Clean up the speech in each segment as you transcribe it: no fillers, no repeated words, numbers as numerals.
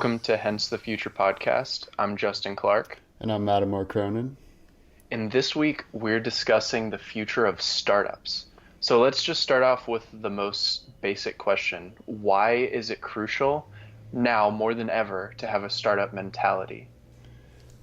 Welcome to Hence the Future podcast. I'm Justin Clark. And I'm Mattimore Cronin. And this week we're discussing the future of startups. So let's just start off with the most basic question. Why is it crucial now more than ever to have a startup mentality?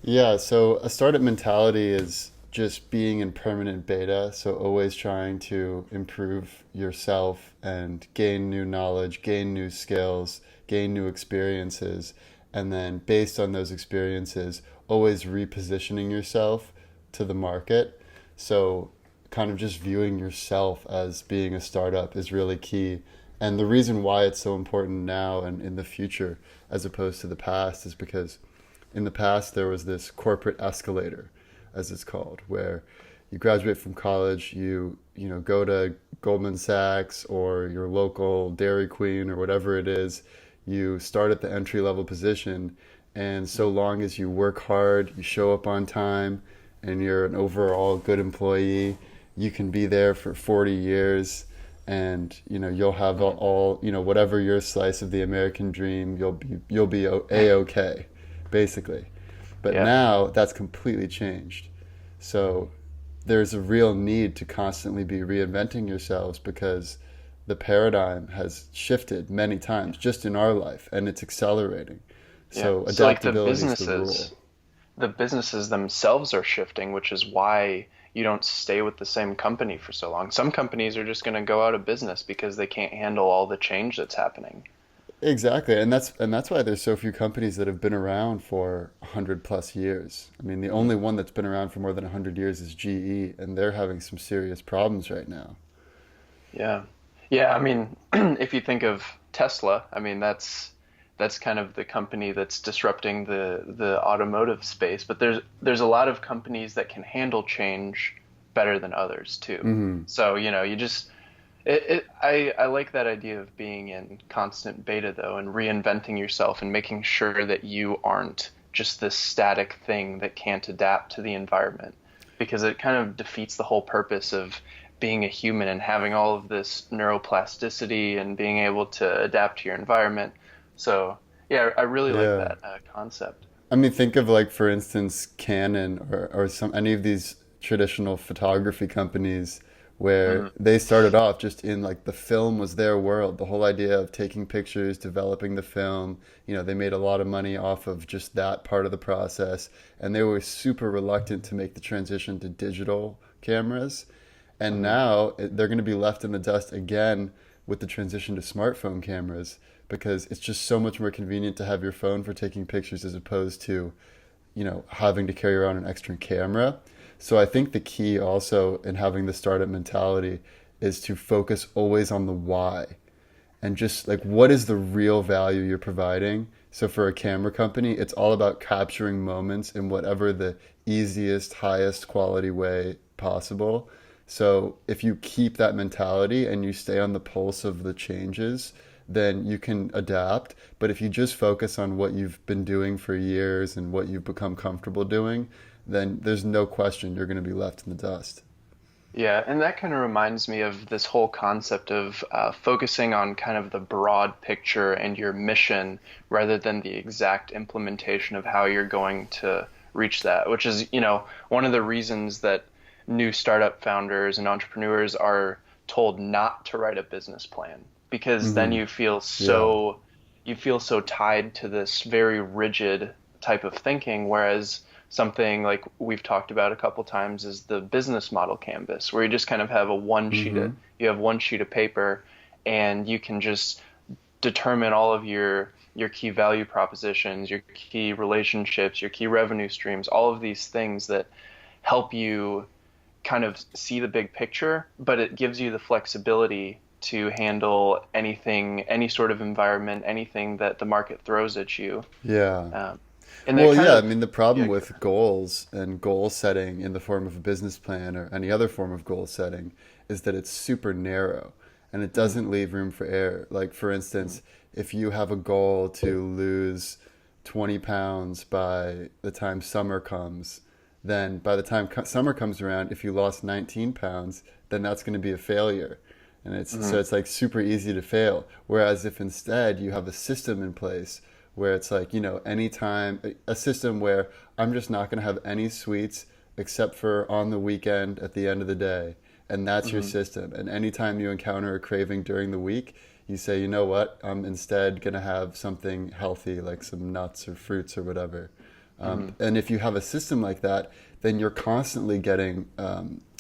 Yeah, so a startup mentality is just being in permanent beta, so always trying to improve yourself and gain new knowledge, gain new skills, gain new experiences, and then based on those experiences, always repositioning yourself to the market. So kind of just viewing yourself as being a startup is really key. And the reason why it's so important now and in the future as opposed to the past is because in the past there was this corporate escalator, as it's called, where you graduate from college, you go to Goldman Sachs or your local Dairy Queen or whatever it is, you start at the entry level position, and so long as you work hard, you show up on time, and you're an overall good employee, you can be there for 40 years, and you'll have all whatever your slice of the American dream, you'll be a-okay, basically. But Yeah. now that's completely changed. So there's a real need to constantly be reinventing yourselves because the paradigm has shifted many times just in our life, and it's accelerating. Yeah. So So like adaptability is the rule. the businesses themselves are shifting, which is why you don't stay with the same company for so long. Some companies are just going to go out of business because they can't handle all the change that's happening. Exactly, and that's why there's so few companies that have been around for 100 plus years. I mean, the only one that's been around for more than 100 years is GE, and they're having some serious problems right now. Yeah. Yeah, I mean, if you think of Tesla, I mean that's kind of the company that's disrupting the automotive space, but there's a lot of companies that can handle change better than others too. Hmm. So, you just I like that idea of being in constant beta though and reinventing yourself and making sure that you aren't just this static thing that can't adapt to the environment because it kind of defeats the whole purpose of being a human and having all of this neuroplasticity and being able to adapt to your environment. So, yeah, I really like Yeah. that concept. I mean, think of like, for instance, Canon or any of these traditional photography companies where Hmm. they started off just in like the film was their world. The whole idea of taking pictures, developing the film, they made a lot of money off of just that part of the process. And they were super reluctant to make the transition to digital cameras. And Hmm. now they're going to be left in the dust again with the transition to smartphone cameras because it's just so much more convenient to have your phone for taking pictures as opposed to, having to carry around an extra camera. So I think the key also in having the startup mentality is to focus always on the why and just like what is the real value you're providing. So for a camera company, it's all about capturing moments in whatever the easiest, highest quality way possible. So if you keep that mentality and you stay on the pulse of the changes, then you can adapt. But if you just focus on what you've been doing for years and what you've become comfortable doing, then there's no question you're going to be left in the dust. Yeah, and that kind of reminds me of this whole concept of focusing on kind of the broad picture and your mission rather than the exact implementation of how you're going to reach that, which is, one of the reasons that new startup founders and entrepreneurs are told not to write a business plan because then Hmm. Yeah. you feel so tied to this very rigid type of thinking, whereas something like we've talked about a couple times is the business model canvas, where you just kind of have Hmm. you have one sheet of paper, and you can just determine all of your key value propositions, your key relationships, your key revenue streams, all of these things that help you kind of see the big picture, but it gives you the flexibility to handle anything, any sort of environment, anything that the market throws at you. Yeah. Um, and that Well, kind yeah, I of, mean, the problem yeah, with goals and goal setting in the form of a business plan or any other form of goal setting is that it's super narrow and it mm, doesn't leave room for error. Like, for mm, instance, if you have a goal to lose 20 pounds by the time summer comes, then by the time summer comes around, if you lost 19 pounds, then that's going to be a failure. And it's mm, so it's like super easy to fail. Whereas if instead you have a system in place where it's like, anytime a system where I'm just not going to have any sweets except for on the weekend at the end of the day. And that's your Hmm. system. And anytime you encounter a craving during the week, you say, you know what, I'm instead going to have something healthy like some nuts or fruits or whatever. Hmm. And if you have a system like that, then you're constantly getting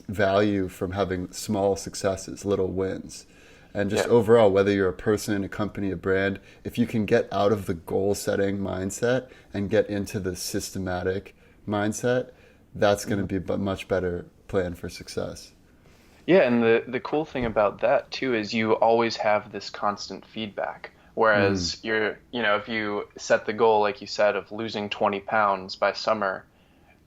value from having small successes, little wins. And just Yeah. overall, whether you're a person, a company, a brand, if you can get out of the goal setting mindset and get into the systematic mindset, that's going Hmm. to be a much better plan for success. Yeah, and the cool thing about that too is you always have this constant feedback. Mm. Whereas if you set the goal, like you said, of losing 20 pounds by summer,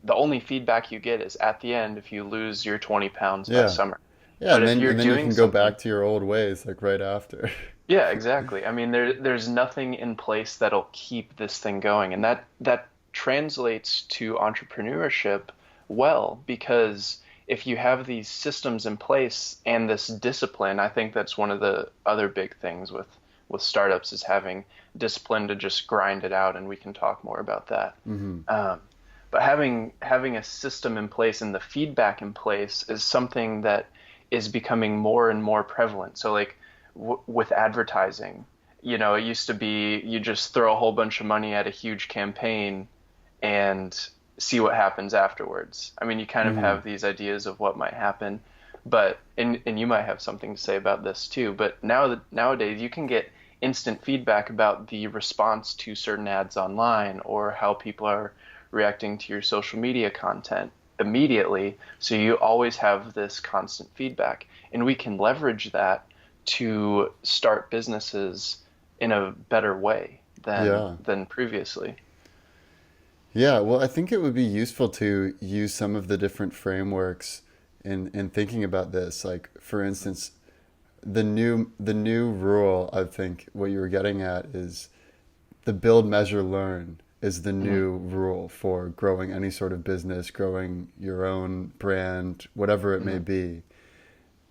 the only feedback you get is at the end if you lose your 20 pounds by Yeah. summer. Yeah, But and if then you're and then you doing can go something, back to your old ways like right after. yeah, exactly. I mean, there's nothing in place that'll keep this thing going, and that translates to entrepreneurship well, because if you have these systems in place and this discipline, I think that's one of the other big things with startups is having discipline to just grind it out, and we can talk more about that. Hmm. Um, but having a system in place and the feedback in place is something that is becoming more and more prevalent. So like with advertising, it used to be you just throw a whole bunch of money at a huge campaign and see what happens afterwards. I mean, you kind of Hmm. have these ideas of what might happen, but and you might have something to say about this too. But nowadays you can get instant feedback about the response to certain ads online or how people are reacting to your social media content immediately. So you always have this constant feedback, and we can leverage that to start businesses in a better way than Yeah. previously. Yeah, well, I think it would be useful to use some of the different frameworks in thinking about this. Like, for instance, the new rule, I think what you were getting at is the build, measure, learn is the Hmm. new rule for growing any sort of business, growing your own brand, whatever it may Hmm. be.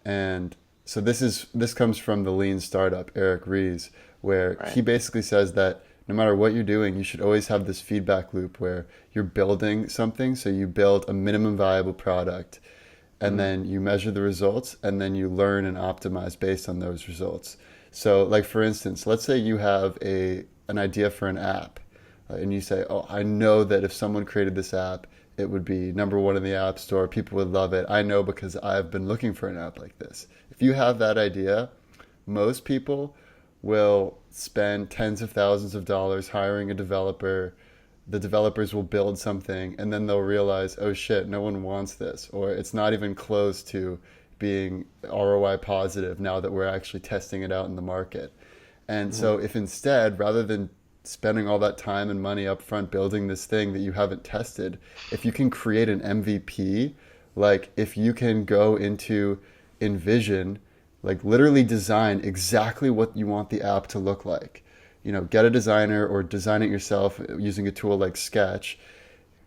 And so this comes from the lean startup, Eric Ries, where Right. he basically says that no matter what you're doing, you should always have this feedback loop where you're building something. So you build a minimum viable product, and Hmm. then you measure the results, and then you learn and optimize based on those results. So, like for instance, let's say you have a an idea for an app, and you say, "Oh, I know that if someone created this app, it would be number one in the app store. People would love it. I know because I've been looking for an app like this." If you have that idea, most people will spend tens of thousands of dollars hiring a developer. The developers will build something, and then they'll realize, oh shit, no one wants this, or it's not even close to being ROI positive now that we're actually testing it out in the market. And Hmm. so, if instead, rather than spending all that time and money up front building this thing that you haven't tested, if you can create an MVP, like if you can go into Envision, like literally design exactly what you want the app to look like. Get a designer or design it yourself using a tool like Sketch.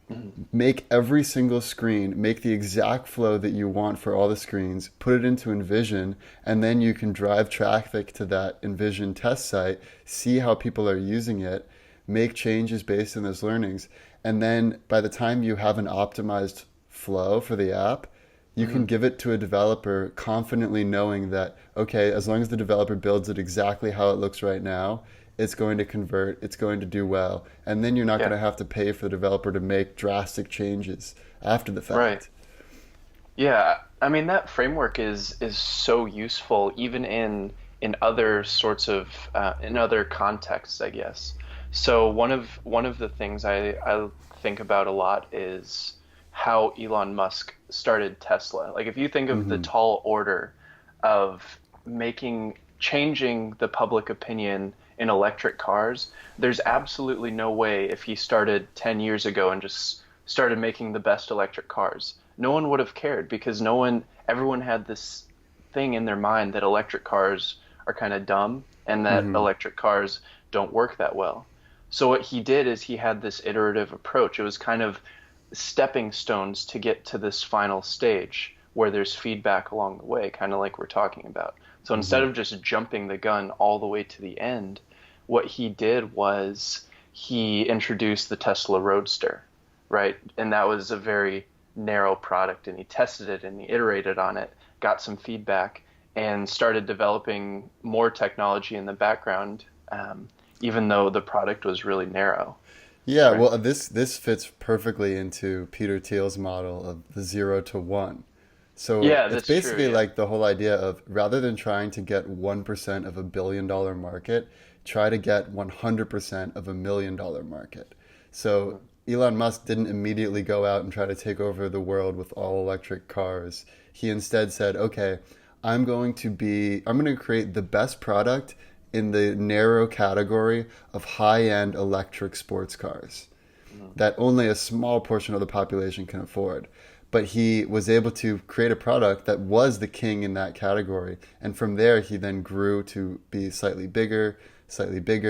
Hmm. Make every single screen, make the exact flow that you want for all the screens, put it into Envision, and then you can drive traffic to that Envision test site, see how people are using it, make changes based on those learnings. And then by the time you have an optimized flow for the app, you Hmm. can give it to a developer confidently knowing that, okay, as long as the developer builds it exactly how it looks right now, it's going to convert, it's going to do well. And then you're not going Yeah. to have to pay for the developer to make drastic changes after the Right. fact. Yeah. I mean, that framework is so useful even in other sorts of in other contexts, I guess. So one of the things I think about a lot is how Elon Musk started Tesla. Like if you think of the Hmm. tall order of changing the public opinion in electric cars, there's absolutely no way if he started 10 years ago and just started making the best electric cars. No one would have cared because everyone had this thing in their mind that electric cars are kind of dumb and that Hmm. electric cars don't work that well. So what he did is he had this iterative approach. It was kind of stepping stones to get to this final stage where there's feedback along the way, kind of like we're talking about. So instead Hmm. of just jumping the gun all the way to the end, what he did was he introduced the Tesla Roadster, right? And that was a very narrow product, and he tested it and he iterated on it, got some feedback, and started developing more technology in the background, even though the product was really narrow, Yeah, right? well, this fits perfectly into Peter Thiel's model of the 0 to 1. So Yeah, it's that's true. basically Yeah. like the whole idea of rather than trying to get 1% of $1 billion market, try to get 100% of $1 million market. So Hmm. Elon Musk didn't immediately go out and try to take over the world with all electric cars. He instead said, okay, I'm going to create the best product in the narrow category of high-end electric sports cars Hmm. that only a small portion of the population can afford. But he was able to create a product that was the king in that category. And from there, he then grew to be slightly bigger,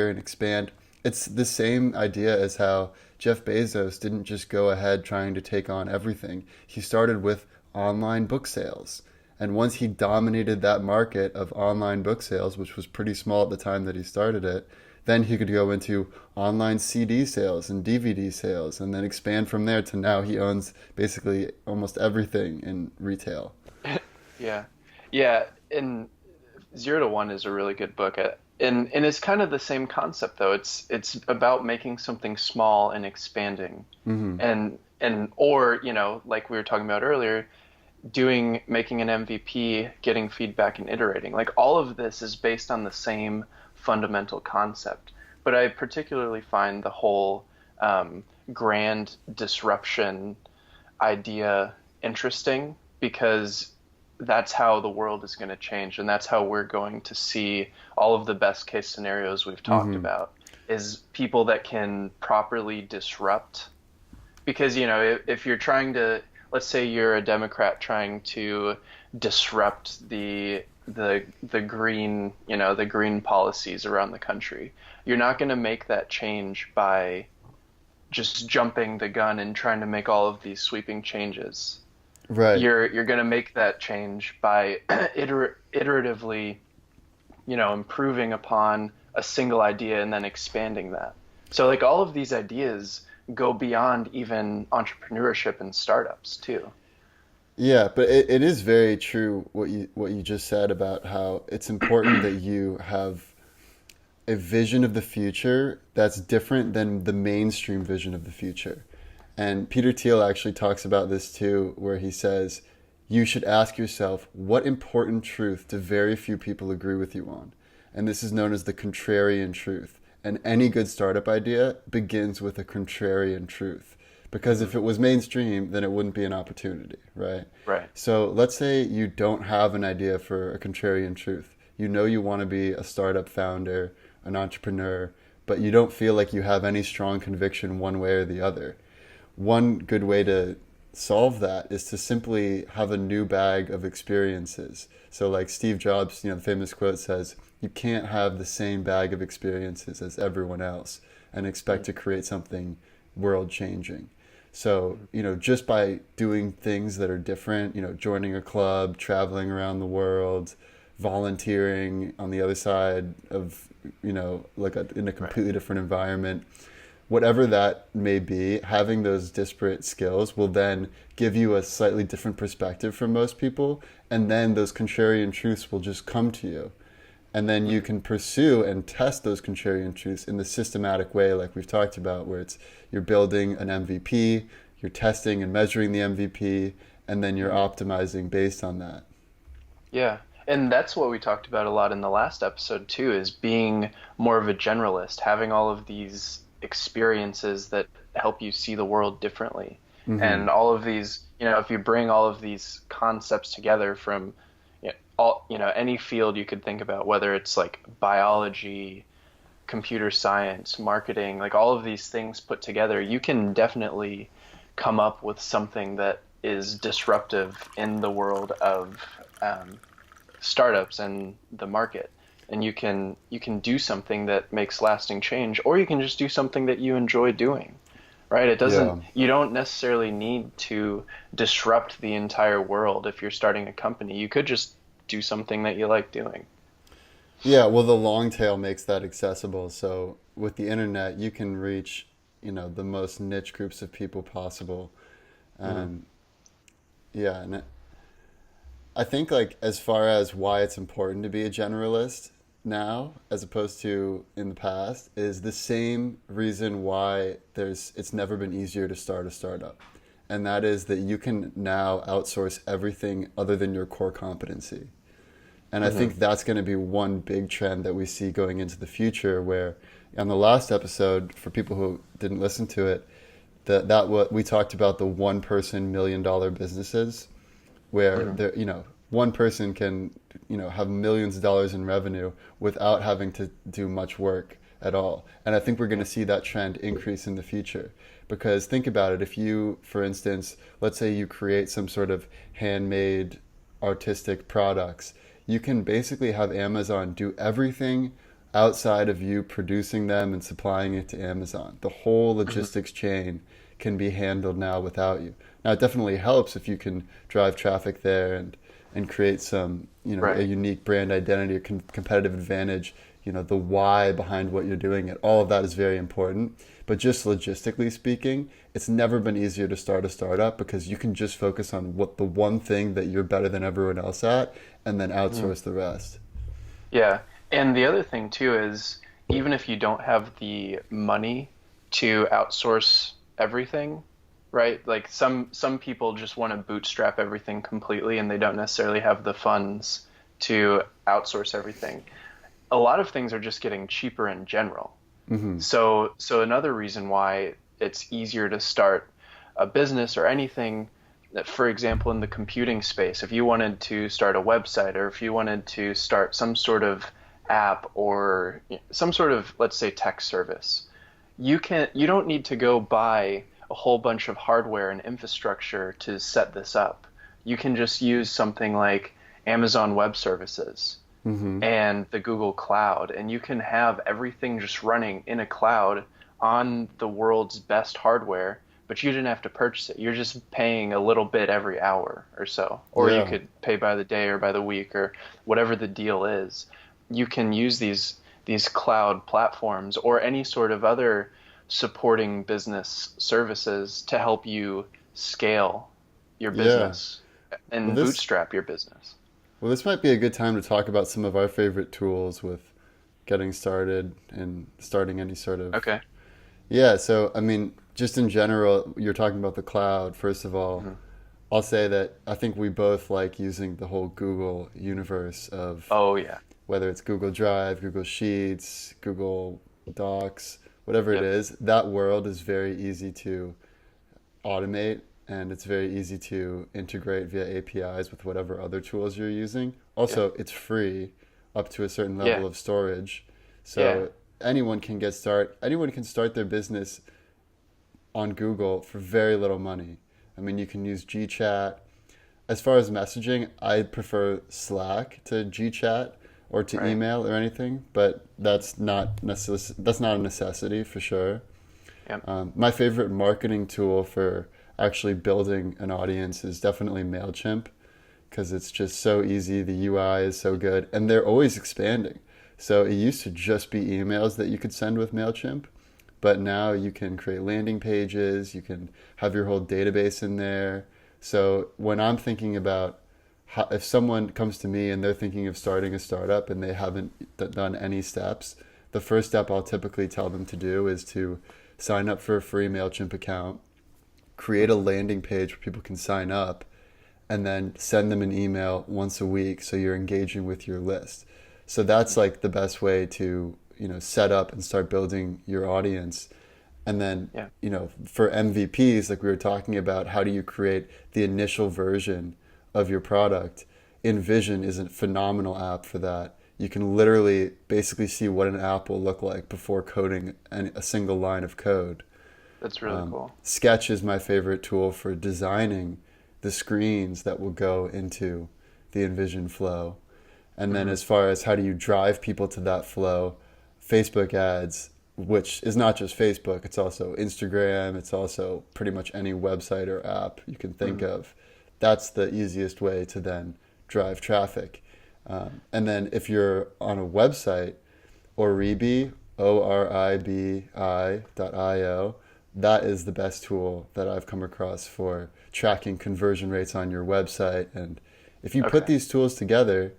and expand. It's the same idea as how Jeff Bezos didn't just go ahead trying to take on everything. He started with online book sales. And once he dominated that market of online book sales, which was pretty small at the time that he started it, then he could go into online CD sales and DVD sales and then expand from there to now he owns basically almost everything in retail. Yeah. Yeah. And Zero to One is a really good book. And it's kind of the same concept though. It's about making something small and expanding. Hmm. And or, like we were talking about earlier, making an MVP, getting feedback and iterating. Like all of this is based on the same fundamental concept. But I particularly find the whole grand disruption idea interesting because that's how the world is going to change, and that's how we're going to see all of the best case scenarios we've talked Hmm. about is people that can properly disrupt. Because if you're trying to, let's say you're a Democrat trying to disrupt the green, the green policies around the country, you're not going to make that change by just jumping the gun and trying to make all of these sweeping changes. Right. You're going to make that change by iteratively, improving upon a single idea and then expanding that. So like all of these ideas go beyond even entrepreneurship and startups too. Yeah, but it is very true what you just said about how it's important that you have a vision of the future that's different than the mainstream vision of the future. And Peter Thiel actually talks about this too, where he says, you should ask yourself, what important truth do very few people agree with you on? And this is known as the contrarian truth. And any good startup idea begins with a contrarian truth. Because Hmm. if it was mainstream, then it wouldn't be an opportunity, right? Right. So let's say you don't have an idea for a contrarian truth. You know you want to be a startup founder, an entrepreneur, but you don't feel like you have any strong conviction one way or the other. One good way to solve that is to simply have a new bag of experiences. So like Steve Jobs, the famous quote says, you can't have the same bag of experiences as everyone else and expect to create something world changing. So, just by doing things that are different, joining a club, traveling around the world, volunteering on the other side of, in a Right. completely different environment, whatever that may be, having those disparate skills will then give you a slightly different perspective from most people. And then those contrarian truths will just come to you. And then you can pursue and test those contrarian truths in the systematic way, like we've talked about, where it's you're building an MVP, you're testing and measuring the MVP, and then you're Hmm. optimizing based on that. Yeah. And that's what we talked about a lot in the last episode too, is being more of a generalist, having all of these experiences that help you see the world differently. Hmm. And all of these, if you bring all of these concepts together from any field you could think about, whether it's like biology, computer science, marketing, like all of these things put together, you can definitely come up with something that is disruptive in the world of um, startups and the market. And you can do something that makes lasting change, or you can just do something that you enjoy doing, right? Yeah. You don't necessarily need to disrupt the entire world if you're starting a company. You could just do something that you like doing. Yeah, well, the long tail makes that accessible. So with the internet, you can reach, the most niche groups of people possible. Hmm. And yeah, and I think like as far as why it's important to be a generalist now as opposed to in the past is the same reason why it's never been easier to start a startup. And that is that you can now outsource everything other than your core competency. And I Hmm. think that's going to be one big trend that we see going into the future. Where on the last episode, for people who didn't listen to it, that what we talked about the one person $1 million businesses, where Hmm. one person can have millions of dollars in revenue without having to do much work at all. And I think we're going to Yeah. see that trend increase in the future. Because think about it, if you, for instance, let's say you create some sort of handmade artistic products, you can basically have Amazon do everything outside of you producing them and supplying it to Amazon. The whole Hmm. logistics chain can be handled now without you. Now, it definitely helps if you can drive traffic there and create some, a Right. unique brand identity or competitive advantage, the why behind what you're doing. It all of that is very important. But just logistically speaking, it's never been easier to start a startup because you can just focus on what the one thing that you're better than everyone else at and then Hmm. outsource the rest. Yeah. And the other thing too is even if you don't have the money to outsource everything, right? Like some people just want to bootstrap everything completely and they don't necessarily have the funds to outsource everything. A lot of things are just getting cheaper in general. Hmm. So another reason why it's easier to start a business or anything, for example, in the computing space, if you wanted to start a website or if you wanted to start some sort of app or some sort of, let's say, tech service, you don't need to go buy a whole bunch of hardware and infrastructure to set this up. You can just use something like Amazon Web Services Hmm. and the Google Cloud, and you can have everything just running in a cloud on the world's best hardware, but you didn't have to purchase it. You're just paying a little bit every hour or so, or you Yeah. could pay by the day or by the week or whatever the deal is. You can use these cloud platforms or any sort of other supporting business services to help you scale your Yeah. business Well, and this bootstrap your business. well, this might be a good time to talk about some of our favorite tools with getting started and starting any sort of. Okay. Yeah, so I mean, just in general, you're talking about the cloud. First of all, Mhm. I'll say that I think we both like using the whole Google universe of Oh yeah. whether it's Google Drive, Google Sheets, Google Docs, whatever it Yep. is. That world is very easy to automate and it's very easy to integrate via APIs with whatever other tools you're using. Yep. Also, it's free up to a certain Yeah. level of storage. Yeah. So anyone can start their business on Google for very little money. I mean, you can use GChat. As far as messaging, I prefer Slack to GChat or to Right. email or anything, but that's not a necessity for sure. Yep. My favorite marketing tool for actually building an audience is definitely MailChimp because it's just so easy. The UI is so good, and they're always expanding. So it used to just be emails that you could send with MailChimp, but now you can create landing pages, you can have your whole database in there. So when I'm thinking about if someone comes to me and they're thinking of starting a startup and they haven't done any steps, the first step I'll typically tell them to do is to sign up for a free MailChimp account, create a landing page where people can sign up, and then send them an email once a week so you're engaging with your list. So that's like the best way to, set up and start building your audience. And then, Yeah. for MVPs, like we were talking about, how do you create the initial version of your product? InVision is a phenomenal app for that. You can literally basically see what an app will look like before coding a single line of code. That's really cool. Sketch is my favorite tool for designing the screens that will go into the Envision flow. And then, Hmm. as far as how do you drive people to that flow, Facebook ads, which is not just Facebook, it's also Instagram, it's also pretty much any website or app you can think Hmm. of. That's the easiest way to then drive traffic. And then if you're on a website, Oribi, ORIBI.io, that is the best tool that I've come across for tracking conversion rates on your website. And if you put Okay. these tools together,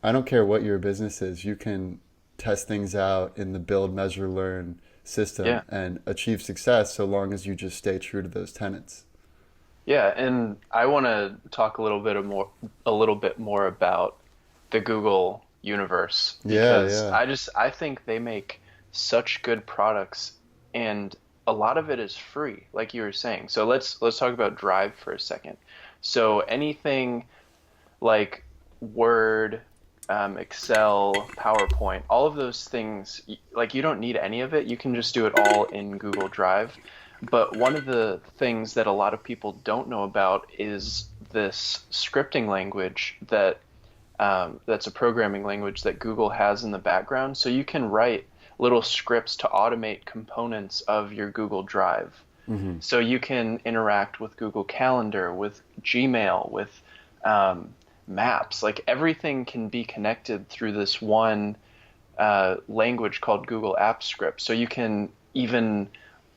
I don't care what your business is, you can test things out in the build, measure, learn system Yeah. and achieve success so long as you just stay true to those tenets. Yeah, and I want to talk a little bit more about the Google universe Yeah, because yeah. I think they make such good products and a lot of it is free, like you were saying. So let's talk about Drive for a second. So anything like Word, Excel, PowerPoint, all of those things, like you don't need any of it. You can just do it all in Google Drive. But one of the things that a lot of people don't know about is this scripting language that's a programming language that Google has in the background. So you can write little scripts to automate components of your Google Drive. Hmm. So you can interact with Google Calendar, with Gmail, with um, Maps. Like everything can be connected through this one language called Google Apps Script. So you can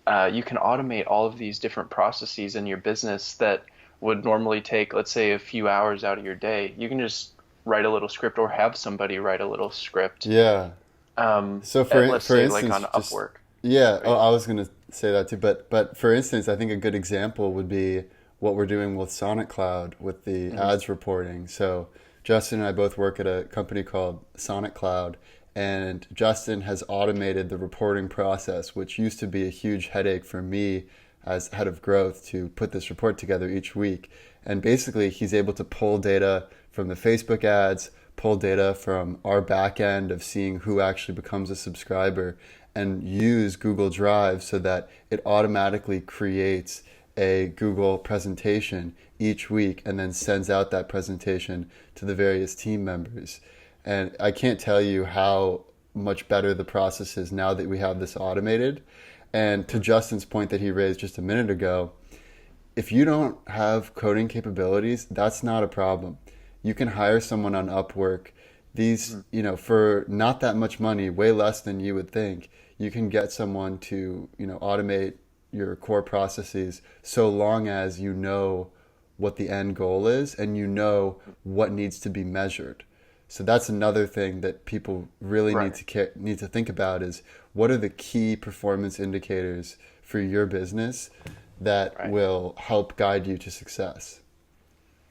automate all of these different processes in your business that would normally take, let's say, a few hours out of your day. You can just write a little script or have somebody write a little script. Yeah. So Let's for say like instance, on just Upwork, yeah. Oh, right? I was gonna say that too, but for instance, I think a good example would be what we're doing with Sonic Cloud with the Hmm. ads reporting. So Justin and I both work at a company called Sonic Cloud, and Justin has automated the reporting process, which used to be a huge headache for me as head of growth to put this report together each week. And basically, he's able to pull data from the Facebook ads, pull data from our back end of seeing who actually becomes a subscriber, and use Google Drive so that it automatically creates a Google presentation each week and then sends out that presentation to the various team members. And I can't tell you how much better the process is now that we have this automated. And to Justin's point that he raised just a minute ago, if you don't have coding capabilities, that's not a problem. You can hire someone on Upwork. These, Hmm. for not that much money, way less than you would think, you can get someone to, automate your core processes so long as you know what the end goal is and you know what needs to be measured. So that's another thing that people really Right, need to think about is what are the key performance indicators for your business that right. will help guide you to success.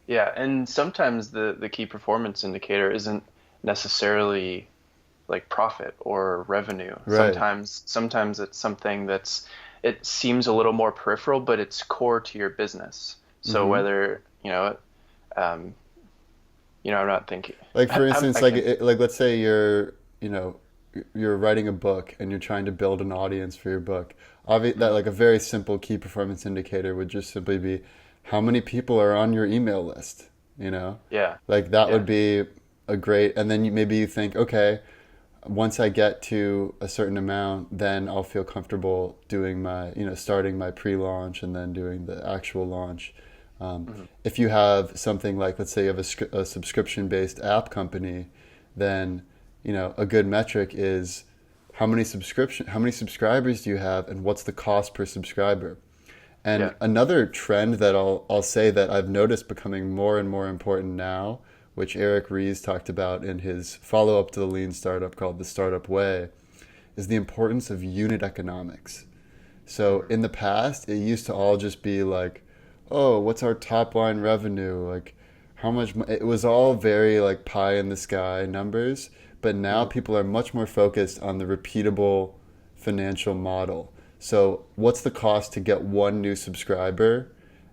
Yeah, and sometimes the key performance indicator isn't necessarily like profit or revenue. Right. Sometimes it's something it seems a little more peripheral, but it's core to your business. So Hmm. whether, um, I'm not thinking. Like for instance, I can't. like let's say you're writing a book and you're trying to build an audience for your book. That Mhm. like a very simple key performance indicator would just simply be how many people are on your email list. You know, Yeah, like that yeah, would be a great. And then maybe you think, okay, once I get to a certain amount, then I'll feel comfortable doing starting my pre-launch and then doing the actual launch. mhm, If you have something like, let's say you have a subscription-based app company, then, a good metric is how many subscribers do you have and what's the cost per subscriber? And yeah. another trend that I'll say that I've noticed becoming more and more important now, which Eric Ries talked about in his follow up to the Lean Startup called The Startup Way, is the importance of unit economics. So Mhm. in the past, it used to all just be like, oh, what's our top line revenue? Like, how much? It was all very like pie in the sky numbers. But now Mhm. people are much more focused on the repeatable financial model. So, what's the cost to get one new subscriber,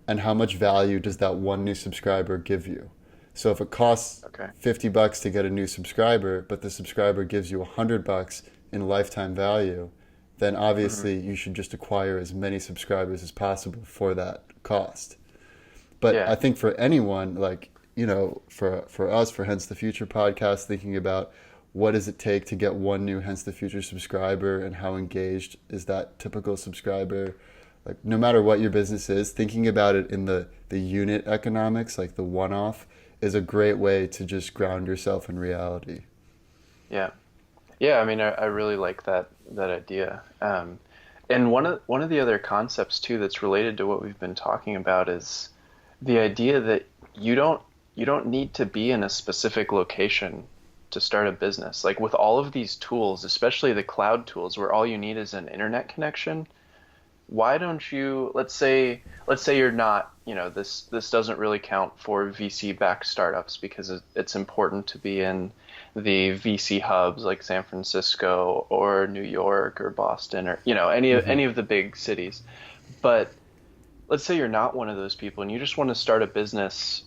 and how much value does that one new subscriber give you? So, if it costs Okay. $50 to get a new subscriber, but the subscriber gives you $100 in lifetime value, then Mhm. obviously you should just acquire as many subscribers as possible for that cost. But I Yeah. think for anyone, like, for us, for Hence the Future podcast, thinking about what does it take to get one new Hence the Future subscriber and how engaged is that typical subscriber? Like, no matter what your business is, thinking about it in the unit economics, like the one off, is a great way to just ground yourself in reality. Yeah. Yeah, I mean, I really like that idea. And one of the other concepts too that's related to what we've been talking about is the idea that you don't you don't need to be in a specific location to start a business. Like with all of these tools, especially the cloud tools, where all you need is an internet connection, why don't you, let's say you're not, this doesn't really count for VC backed startups because it's important to be in the VC hubs like San Francisco or New York or Boston or Hmm. any of the big cities. But let's say you're not one of those people and you just want to start a business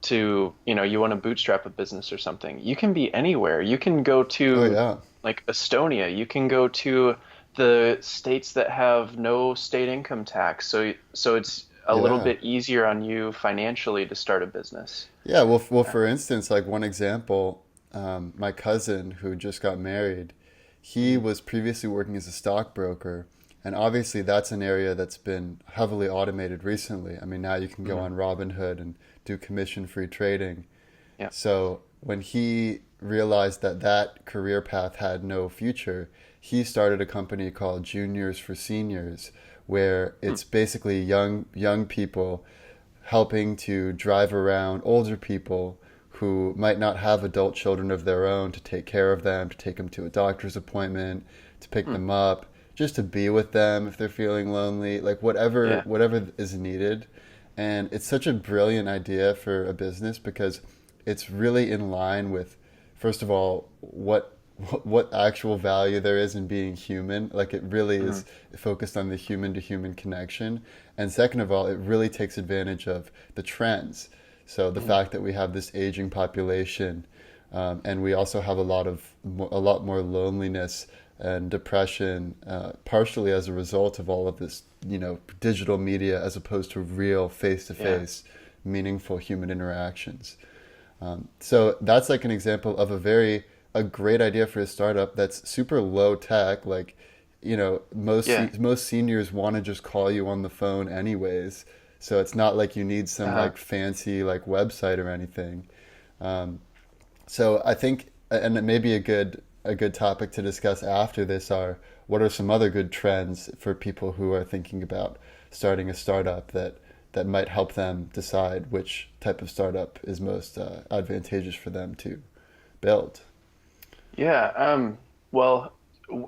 to, you want to bootstrap a business or something. You can be anywhere. You can go Oh to yeah. like Estonia. You can go to the states that have no state income tax. So it's a little Yeah. bit easier on you financially to start a business. Yeah, for instance, like one example, my cousin who just got married, he Mm, was previously working as a stockbroker, and obviously that's an area that's been heavily automated recently. I mean, now you can go mm, on Robinhood and do commission-free trading. yeah. So when he realized that that career path had no future, he started a company called Juniors for Seniors, where Hmm, it's basically young people helping to drive around older people who might not have adult children of their own to take care of them, to take them to a doctor's appointment, to pick hmm, them up, just to be with them if they're feeling lonely, like yeah. whatever is needed. And it's such a brilliant idea for a business because it's really in line with, first of all, what actual value there is in being human. Like it really Hmm, is focused on the human to human connection. And second of all, it really takes advantage of the trends. So the hmm, fact that we have this aging population, and we also have a lot more loneliness and depression, partially as a result of all of this, digital media as opposed to real face to yeah. face, meaningful human interactions. So that's like an example of a great idea for a startup that's super low tech. Like, Yeah. most seniors want to just call you on the phone anyways. So it's not like you need some Uh-huh. like fancy like website or anything. Um, so I think, and it may be a good topic to discuss after this are what are some other good trends for people who are thinking about starting a startup that might help them decide which type of startup is most advantageous for them to build. Yeah. Well,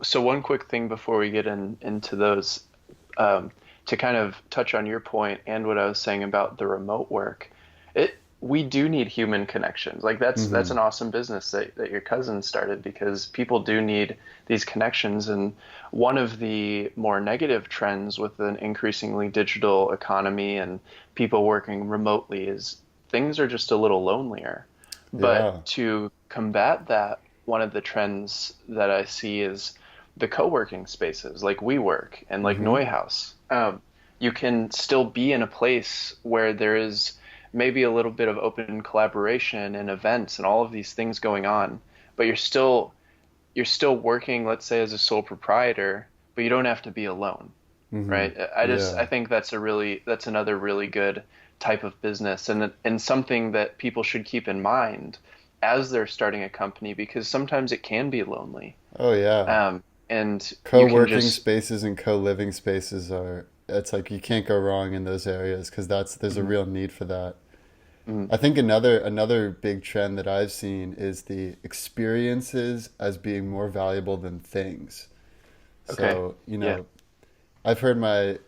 so one quick thing before we get into those, um, to kind of touch on your point and what I was saying about the remote work, we do need human connections. Like that's Hmm. an awesome business that your cousin started because people do need these connections. And one of the more negative trends with an increasingly digital economy and people working remotely is things are just a little lonelier. But Yeah. to combat that, one of the trends that I see is the co-working spaces like WeWork and like Hmm. Neuhaus. You can still be in a place where there is maybe a little bit of open collaboration and events and all of these things going on, but you're still working, let's say, as a sole proprietor, but you don't have to be alone, Hmm. right? I Yeah. think that's another really good type of business and something that people should keep in mind as they're starting a company because sometimes it can be lonely. Oh yeah. And you can Co-working just spaces and co-living spaces are, it's like you can't go wrong in those areas because there's a mhm, real need for that. mhm. I think another big trend that I've seen is the experiences as being more valuable than things. Okay. So, Yeah. I've heard my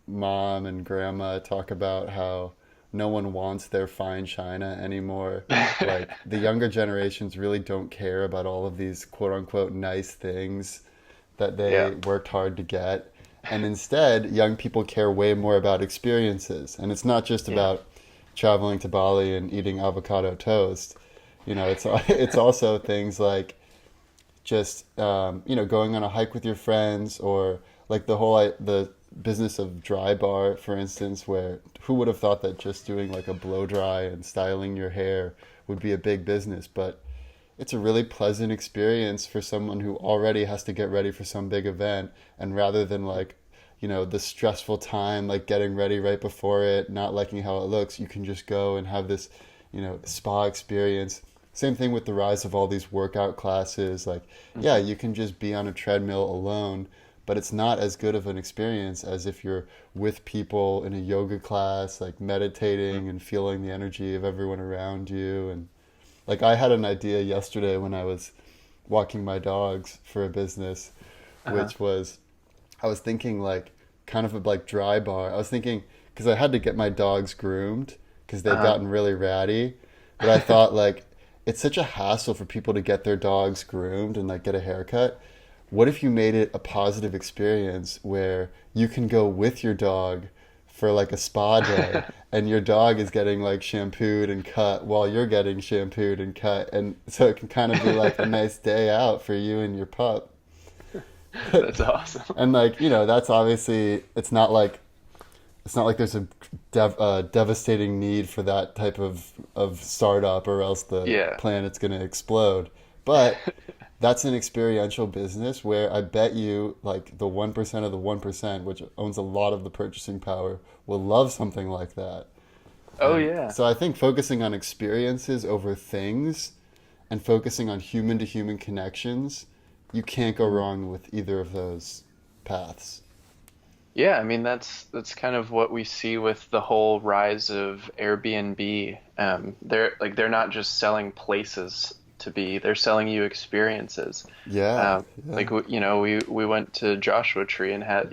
mom and grandma talk about how no one wants their fine china anymore. Like the younger generations really don't care about all of these quote unquote nice things that Yeah. they worked hard to get. And instead, young people care way more about experiences. And it's not just Yeah. about traveling to Bali and eating avocado toast. It's also things like just going on a hike with your friends, or like the business of dry bar, for instance, where who would have thought that just doing like a blow dry and styling your hair would be a big business, but it's a really pleasant experience for someone who already has to get ready for some big event, and rather than like the stressful time like getting ready right before it, not liking how it looks, you can just go and have this spa experience. Same thing with the rise of all these workout classes. Like, yeah, Hmm. you can just be on a treadmill alone, but it's not as good of an experience as if you're with people in a yoga class, like meditating and feeling the energy of everyone around you. And like, I had an idea yesterday when I was walking my dogs for a business, Uh-huh. which was I was thinking like kind of a like dry bar. I was thinking because I had to get my dogs groomed because they'd Uh-huh. gotten really ratty, but I thought like it's such a hassle for people to get their dogs groomed and like get a haircut. What if you made it a positive experience where you can go with your dog for like a spa day and your dog is getting like shampooed and cut while you're getting shampooed and cut, and so it can kind of be like a nice day out for you and your pup. That's awesome. And like that's obviously it's not like there's a devastating need for that type of startup, or else the Yeah. planet's going to explode. But that's an experiential business where I bet you like the 1% of the 1%, which owns a lot of the purchasing power, will love something like that. Oh And yeah. so I think focusing on experiences over things and focusing on human to human connections, you can't go Mhm. wrong with either of those paths. Yeah, I mean that's kind of what we see with the whole rise of Airbnb. They're not just selling places to be, they're selling you experiences. Yeah, yeah. We went to Joshua Tree and had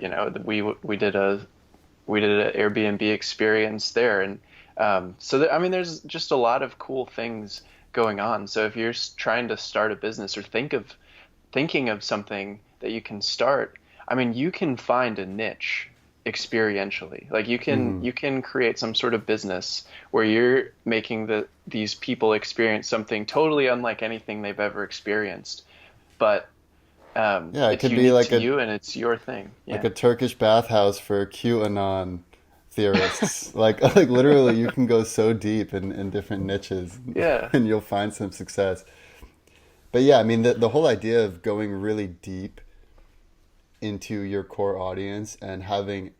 we did an Airbnb experience there, and I mean there's just a lot of cool things going on. So if you're trying to start a business or thinking of something that you can start, I mean, you can find a niche experientially. Like Hmm. you can create some sort of business where you're making these people experience something totally unlike anything they've ever experienced, but Yeah, it it's could be unique to you and it's your thing. like Yeah. a Turkish bathhouse for QAnon theorists. Like literally you can go so deep in different niches Yeah. and you'll find some success. But yeah, I mean the whole idea of going really deep into your core audience and having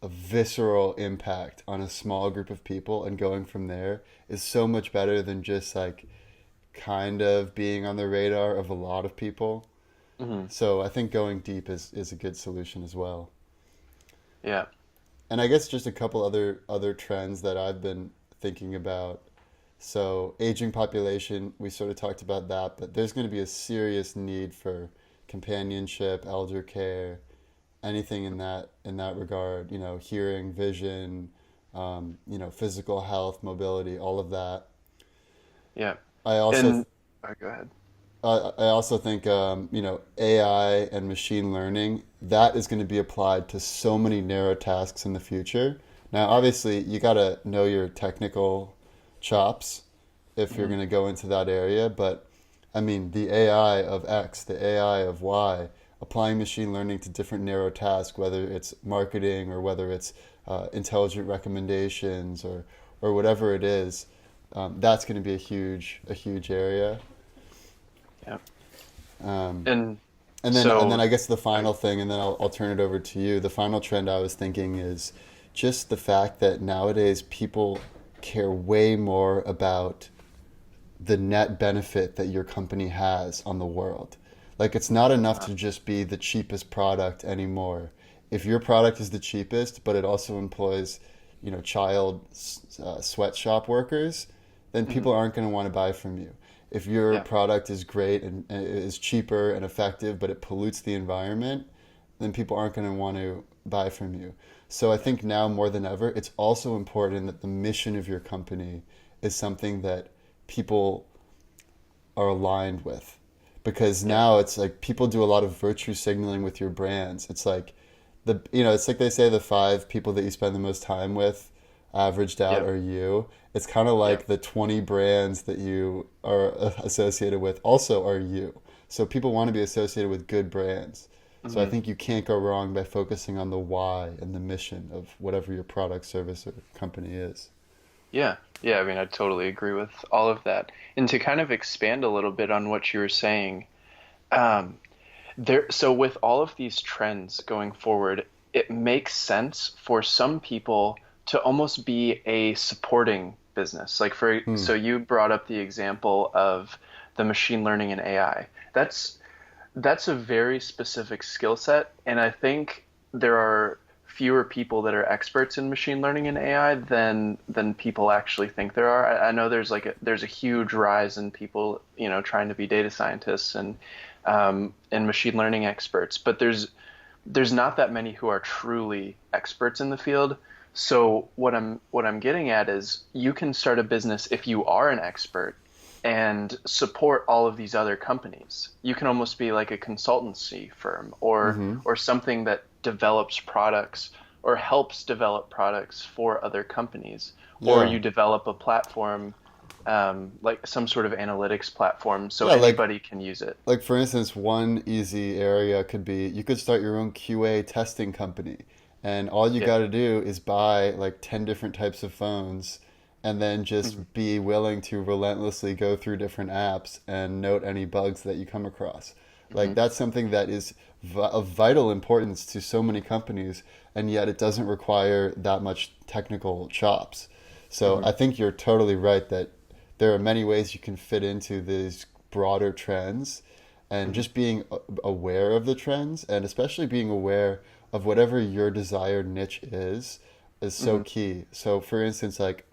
a visceral impact on a small group of people and going from there is so much better than just like kind of being on the radar of a lot of people. Hmm. So I think going deep is a good solution as well. Yeah. And I guess just a couple other trends that I've been thinking about. So aging population, we sort of talked about that, but there's going to be a serious need for companionship, elder care, anything in that regard. Hearing, vision, physical health, mobility, all of that. Yeah. I also And go ahead. I also think AI and machine learning that is going to be applied to so many narrow tasks in the future. Now, obviously, you got to know your technical chops if you're Hmm. going to go into that area. But I mean, the AI of X, the AI of Y, applying machine learning to different narrow tasks, whether it's marketing or whether it's intelligent recommendations or whatever it is, that's going to be a huge area. Yeah. Um, And and then so I guess the I, final thing, and then I'll turn it over to you. The final trend I was thinking is just the fact that nowadays people care way more about the net benefit that your company has on the world. Like it's not enough uh, to just be the cheapest product anymore. If your product is the cheapest, but it also employs, child sweatshop workers, then mhm. people aren't going to want to buy from you. If your Yeah. product is great and is cheaper and effective, but it pollutes the environment, then people aren't going to want to buy from you. So I Yeah. think now more than ever, it's also important that the mission of your company is something that people are aligned with. Because Yeah. now it's like people do a lot of virtue signaling with your brands. It's like it's like they say the five people that you spend the most time with averaged out Yep. are you. It's kind of Yep. like the 20 brands that you are associated with also are you. So people want to be associated with good brands. So I Hmm. think you can't go wrong by focusing on the why and the mission of whatever your product, service, or company is. Yeah. Yeah. I mean, I totally agree with all of that. And to kind of expand a little bit on what you were saying, um, so with all of these trends going forward, it makes sense for some people to almost be a supporting. business. Like for Hmm. so you brought up the example of the machine learning and AI. That's a very specific skill set, and I think there are fewer people that are experts in machine learning and AI than people actually think there are. I know there's a huge rise in people, trying to be data scientists and machine learning experts, but there's not that many who are truly experts in the field. So what I'm getting at is you can start a business if you are an expert and support all of these other companies. You can almost be like a consultancy firm Mm-hmm. or something that develops products or helps develop products for other companies. Or Yeah. you develop a platform, like some sort of analytics platform so Yeah, anybody can use it. like for instance, one easy area could be you could start your own QA testing company, and all you Yeah. got to do is buy like 10 different types of phones and then Mhm. just be willing to relentlessly go through different apps and note any bugs that you come across. Like Mhm. that's something that is of vital importance to so many companies, and yet it doesn't require that much technical chops. So Mhm. I think you're totally right that there are many ways you can fit into these broader trends, and Mhm. just being aware of the trends, and especially being aware of whatever your desired niche is so Mhm. key. So for instance, like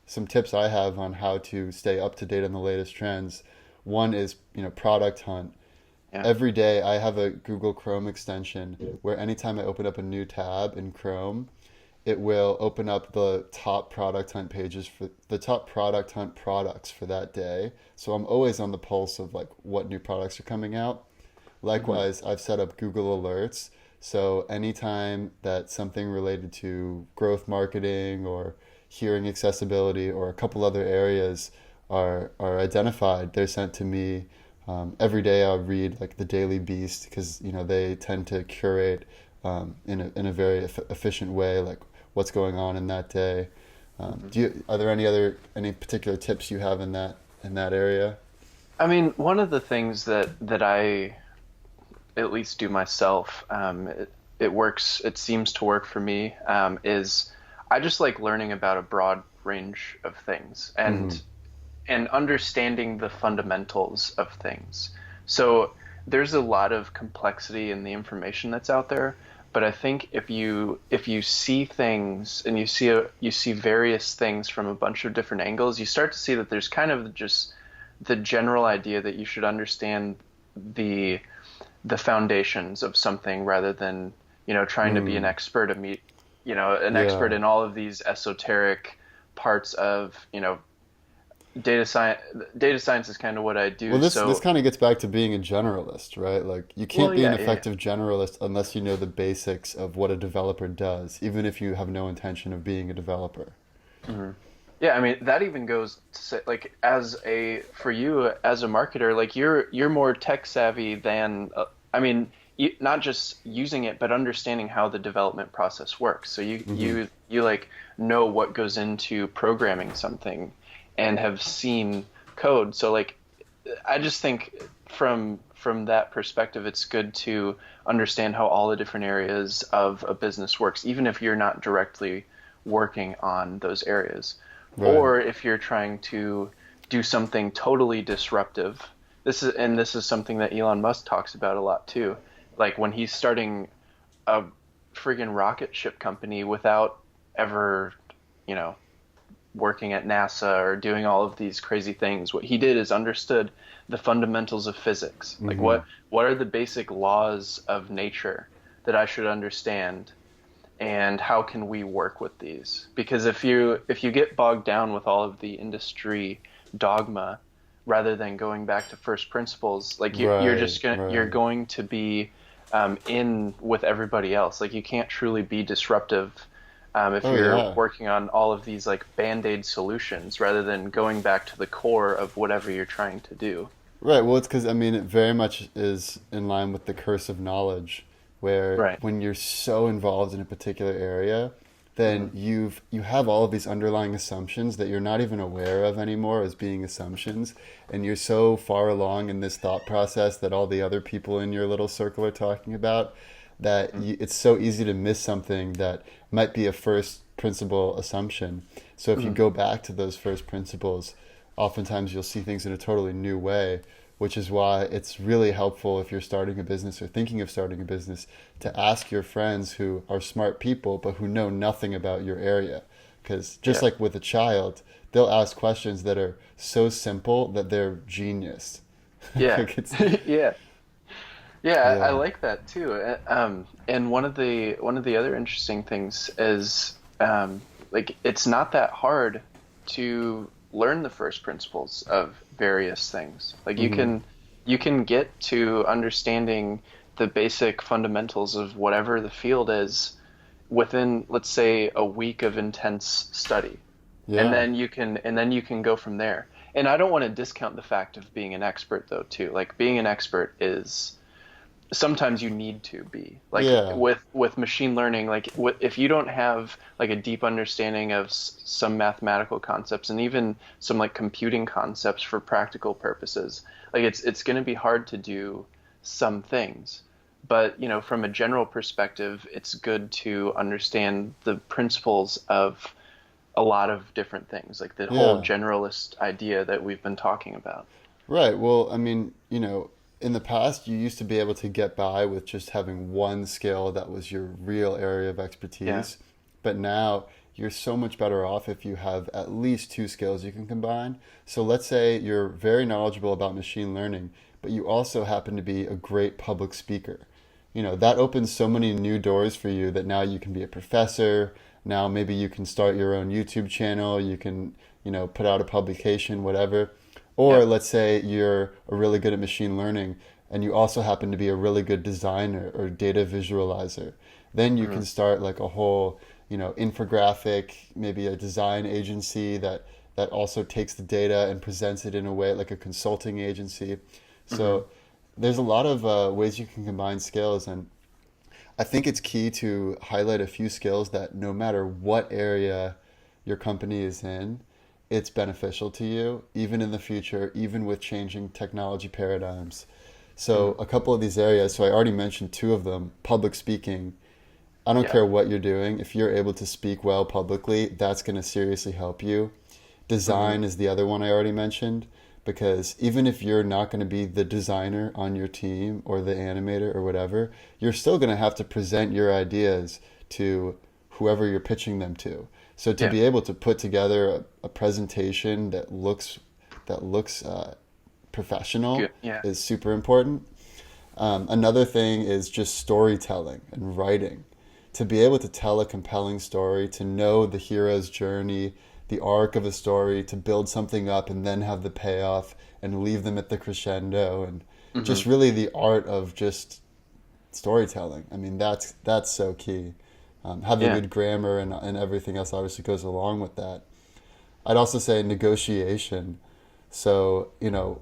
some tips I have on how to stay up to date on the latest trends. One is, product hunt. Yeah. Every day I have a Google Chrome extension where anytime I open up a new tab in Chrome, it will open up the top product hunt pages for the top product hunt products for that day. So I'm always on the pulse of like what new products are coming out. Mhm. Likewise, I've set up Google Alerts. So anytime that something related to growth marketing or hearing accessibility or a couple other areas are identified, they're sent to me. Every day I'll read like the Daily Beast because they tend to curate in a very efficient way like what's going on in that day. Mhm. Are there any particular tips you have in that area? I mean, one of the things that I at least do myself, it works, it seems to work for me, is I just like learning about a broad range of things Mm-hmm. and understanding the fundamentals of things. So there's a lot of complexity in the information that's out there, but I think if you see things and you see various things from a bunch of different angles, you start to see that there's kind of just the general idea that you should understand the the foundations of something rather than trying to be an Mm, expert an expert yeah. in all of these esoteric parts of data science. Data science is kind of what I Well, do. this So, kind of gets back to being a generalist, right? Like you well, can't be an yeah, yeah, effective generalist unless you know the basics of what a developer does, even if you have no intention of being a developer. yeah. Yeah, I mean that even goes to say, like, as a for you as a marketer, like you're more tech savvy than I mean not just using it but understanding how the development process works. So you Hmm. you you like know what goes into programming something and have seen code. So like I just think from that perspective, it's good to understand how all the different areas of a business works, even if you're not directly working on those areas. Right. Or if you're trying to do something totally disruptive. This is something that Elon Musk talks about a lot too. Like when he's starting a friggin' rocket ship company without ever, you know, working at NASA or doing all of these crazy things. What he did is understood the fundamentals of physics. Like Hmm. what are the basic laws of nature that I should understand and how can we work with these? Because if you get bogged down with all of the industry dogma rather than going back to first principles, like Right. you're Right. going to be in with everybody else. Like you can't truly be disruptive if Oh you're yeah. working on all of these like band-aid solutions rather than going back to the core of whatever you're trying to do. Right. Well, it's because I mean it very much is in line with the curse of knowledge, where Right. when you're so involved in a particular area, then Hmm. you have all of these underlying assumptions that you're not even aware of anymore as being assumptions, and you're so far along in this thought process that all the other people in your little circle are talking about that Hmm. it's so easy to miss something that might be a first principle assumption. So if you Mm. go back to those first principles, oftentimes you'll see things in a totally new way, which is why it's really helpful if you're starting a business or thinking of starting a business to ask your friends who are smart people but who know nothing about your area. Because just Yeah. like with a child, they'll ask questions that are so simple that they're genius. Yeah. Like it's, Yeah. Yeah, I yeah. like that too. And one of the other interesting things is like it's not that hard to learn the first principles of various things. Like Hmm. you can get to understanding the basic fundamentals of whatever the field is within, let's say, a week of intense study. Yeah. And then you can go from there. And I don't want to discount the fact of being an expert though too. Like being an expert is sometimes you need to be like Yeah. with machine learning, like if you don't have like a deep understanding of some mathematical concepts and even some like computing concepts for practical purposes, like it's going to be hard to do some things. But from a general perspective, it's good to understand the principles of a lot of different things, like the whole Yeah. generalist idea that we've been talking about. Right. Well, I mean, in the past, you used to be able to get by with just having one skill that was your real area of Yeah. expertise. But now you're so much better off if you have at least two skills you can combine. So let's say you're very knowledgeable about machine learning, but you also happen to be a great public speaker. That opens so many new doors for you that now you can be a professor. Now maybe you can start your own YouTube channel. You can, put out a publication, whatever. Or Yeah. let's say you're a really good at machine learning and you also happen to be a really good designer or data visualizer. Then you Hmm. can start like a whole, infographic, maybe a design agency that also takes the data and presents it in a way like a consulting agency. Hmm. So there's a lot of ways you can combine skills, and I think it's key to highlight a few skills that no matter what area your company is in, it's beneficial to you, even in the future, even with changing technology paradigms. So, Hmm. a couple of these areas, so I already mentioned two of them: public speaking. I don't Yeah. care what you're doing, if you're able to speak well publicly, that's going to seriously help you. Hmm. Design is the other one I already mentioned, because even if you're not going to be the designer on your team or the animator or whatever, you're still going to have to present your ideas to whoever you're pitching them to. So to Yeah. be able to put together a presentation that looks professional Good. Yeah. is super important. Another thing is just storytelling and writing. To be able to tell a compelling story, to know the hero's journey, the arc of a story, to build something up and then have the payoff and leave them at the crescendo, and Hmm. just really the art of just storytelling. I mean, that's so key. Having Yeah. good grammar and everything else obviously goes along with that. I'd also say negotiation. So,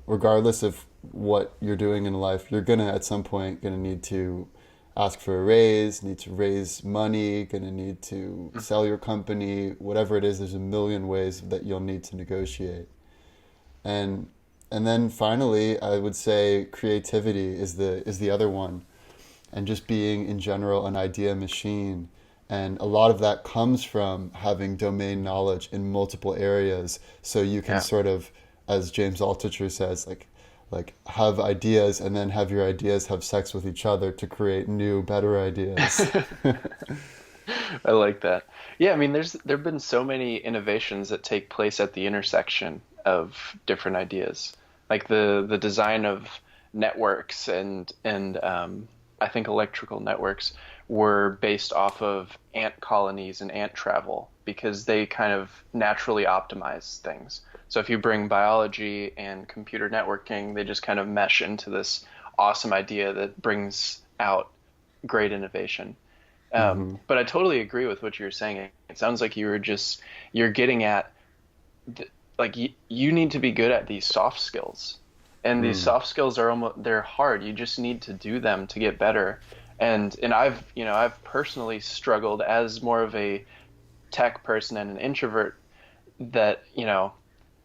regardless of what you're doing in life, you're gonna at some point gonna need to ask for a raise, need to raise money, gonna need to Mhm. sell your company, whatever it is, there's a million ways that you'll need to negotiate. And and then finally, I would say creativity is the other one, and just being in general an idea machine. And a lot of that comes from having domain knowledge in multiple areas, so you can Yeah. sort of, as James Altucher says, like have ideas and then have your ideas have sex with each other to create new, better ideas. I like that. Yeah, I mean, there've been so many innovations that take place at the intersection of different ideas, like the design of networks and I think electrical networks were based off of ant colonies and ant travel because they kind of naturally optimize things. So if you bring biology and computer networking, they just kind of mesh into this awesome idea that brings out great innovation. Hmm. But I totally agree with what you're saying. It sounds like you're getting at like you need to be good at these soft skills, and these Mm. soft skills are almost they're hard. You just need to do them to get better. And I've personally struggled as more of a tech person and an introvert that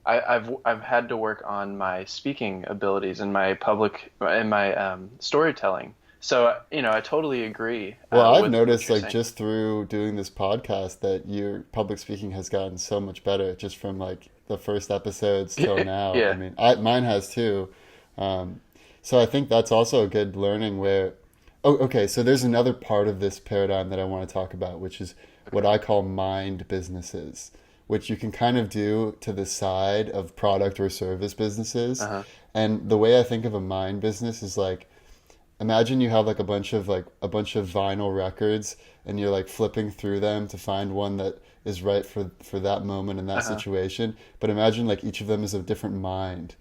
I've had to work on my speaking abilities and my public and my storytelling So, I totally agree Well, I've with what noticed you're like saying. just through doing this podcast that your public speaking has gotten so much better just from like the first episodes till now. I Yeah. mean, mine has too. Um, so I think that's also a good learning where, oh, okay, so there's another part of this paradigm that I want to talk about, which is what Okay. I call mind businesses, which you can kind of do to the side of product or service businesses. Uh-huh. And the way I think of a mind business is like, imagine you have like a bunch of vinyl records and you're like flipping through them to find one that is right for that moment in that Uh-huh. situation, but imagine like each of them is a different mind.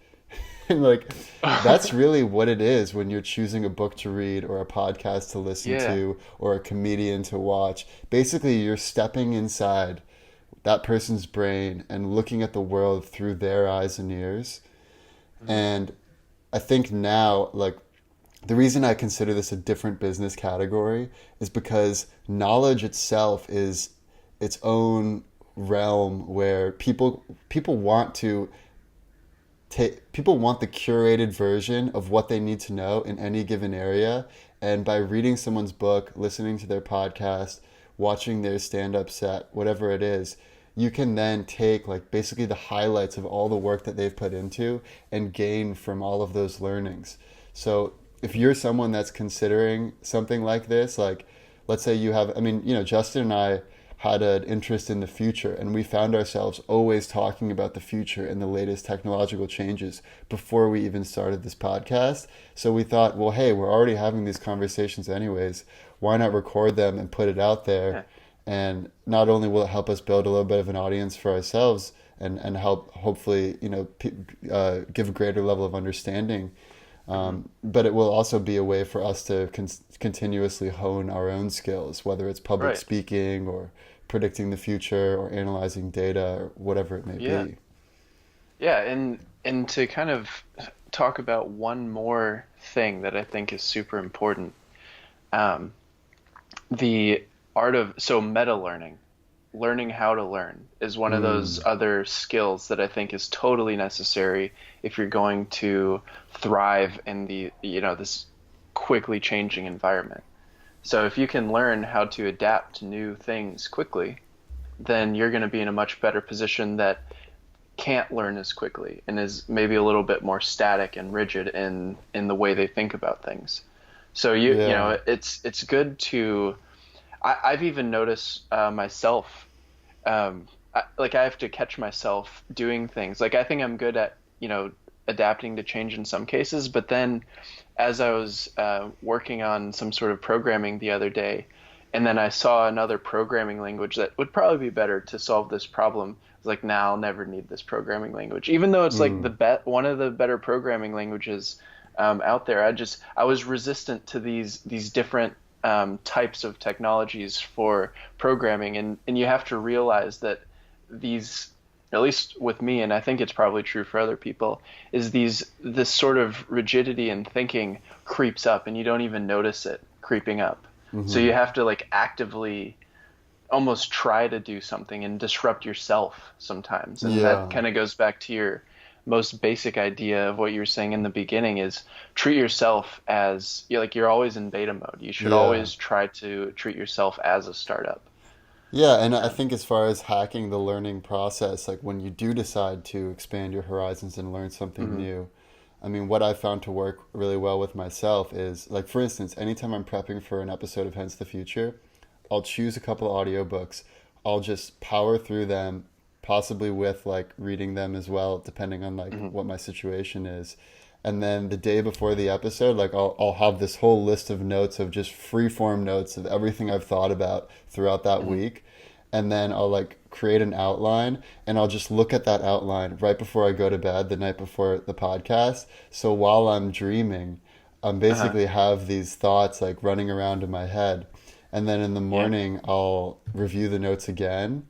And like that's really what it is when you're choosing a book to read or a podcast to listen Yeah. to or a comedian to watch. Basically you're stepping inside that person's brain and looking at the world through their eyes and ears. Mhm. And I think now, like, the reason I consider this a different business category is because knowledge itself is its own realm where people want to take people want the curated version of what they need to know in any given area, and by reading someone's book, listening to their podcast, watching their stand-up set, whatever it is, you can then take like basically the highlights of all the work that they've put into and gain from all of those learnings. So if you're someone that's considering something like this, like let's say you have, I mean, Justin and I had an interest in the future, and we found ourselves always talking about the future and the latest technological changes before we even started this podcast. So we thought, well, hey, we're already having these conversations anyways. Why not record them and put it out there? Yeah. And not only will it help us build a little bit of an audience for ourselves and help hopefully, give a greater level of understanding, Mhm. but it will also be a way for us to continuously hone our own skills, whether it's public Right. speaking or predicting the future or analyzing data or whatever it may Yeah. be. Yeah, and to kind of talk about one more thing that I think is super important. Um, the art of meta learning, learning how to learn is one of those Mm, other skills that I think is totally necessary if you're going to thrive in this quickly changing environment. So if you can learn how to adapt to new things quickly, then you're going to be in a much better position that can't learn as quickly and is maybe a little bit more static and rigid in the way they think about things. So yeah. it's good to I've even noticed myself, like I have to catch myself doing things. Like I think I'm good at adapting to change in some cases, but then as I was working on some sort of programming the other day, and then I saw another programming language that would probably be better to solve this problem. I was like, nah, I'll never need this programming language, even though it's like Mm, one of the better programming languages out there. I was resistant to these different types of technologies for programming, and you have to realize that these, at least with me, and I think it's probably true for other people, is this sort of rigidity in thinking creeps up, and you don't even notice it creeping up. So hmm. you have to like actively almost try to do something and disrupt yourself sometimes. And that Yeah. kind of goes back to your most basic idea of what you were saying in the beginning is treat yourself as you're always in beta mode. You should Yeah. always try to treat yourself as a startup. Yeah, and I Um, think as far as hacking the learning process, like when you do decide to expand your horizons and learn something mhm, new, I mean, what I found to work really well with myself is like, for instance, anytime I'm prepping for an episode of Hence the Future, I'll choose a couple audiobooks. I'll just power through them, possibly with like reading them as well, depending on like mhm, what my situation is. And then the day before the episode, like I'll have this whole list of notes of just free form notes of everything I've thought about throughout that mhm, week. And then I'll like create an outline and I'll just look at that outline right before I go to bed the night before the podcast. So while I'm dreaming, I'm uh-huh, basically have these thoughts like running around in my head. And then in the yeah, morning, I'll review the notes again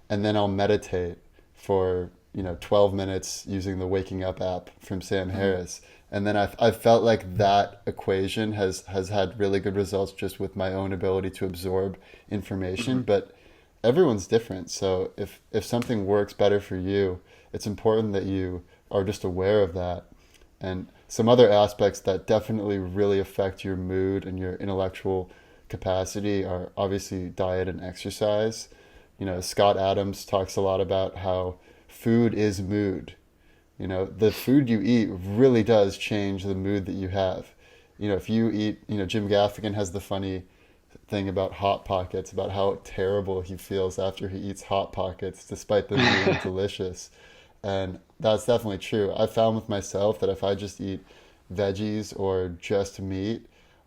and then I'll meditate for 12 minutes using the Waking Up app from Sam mhm, Harris. And then I've felt like that equation has had really good results just with my own ability to absorb information. mhm, But everyone's different. So if something works better for you, it's important that you are just aware of that. And some other aspects that definitely really affect your mood and your intellectual capacity are obviously diet and exercise. Scott Adams talks a lot about how food is mood. The food you eat really does change the mood that you have. If you eat, Jim Gaffigan has the funny thing about Hot Pockets, about how terrible he feels after he eats Hot Pockets, despite them being delicious. And that's definitely true. I found with myself that if I just eat veggies or just meat,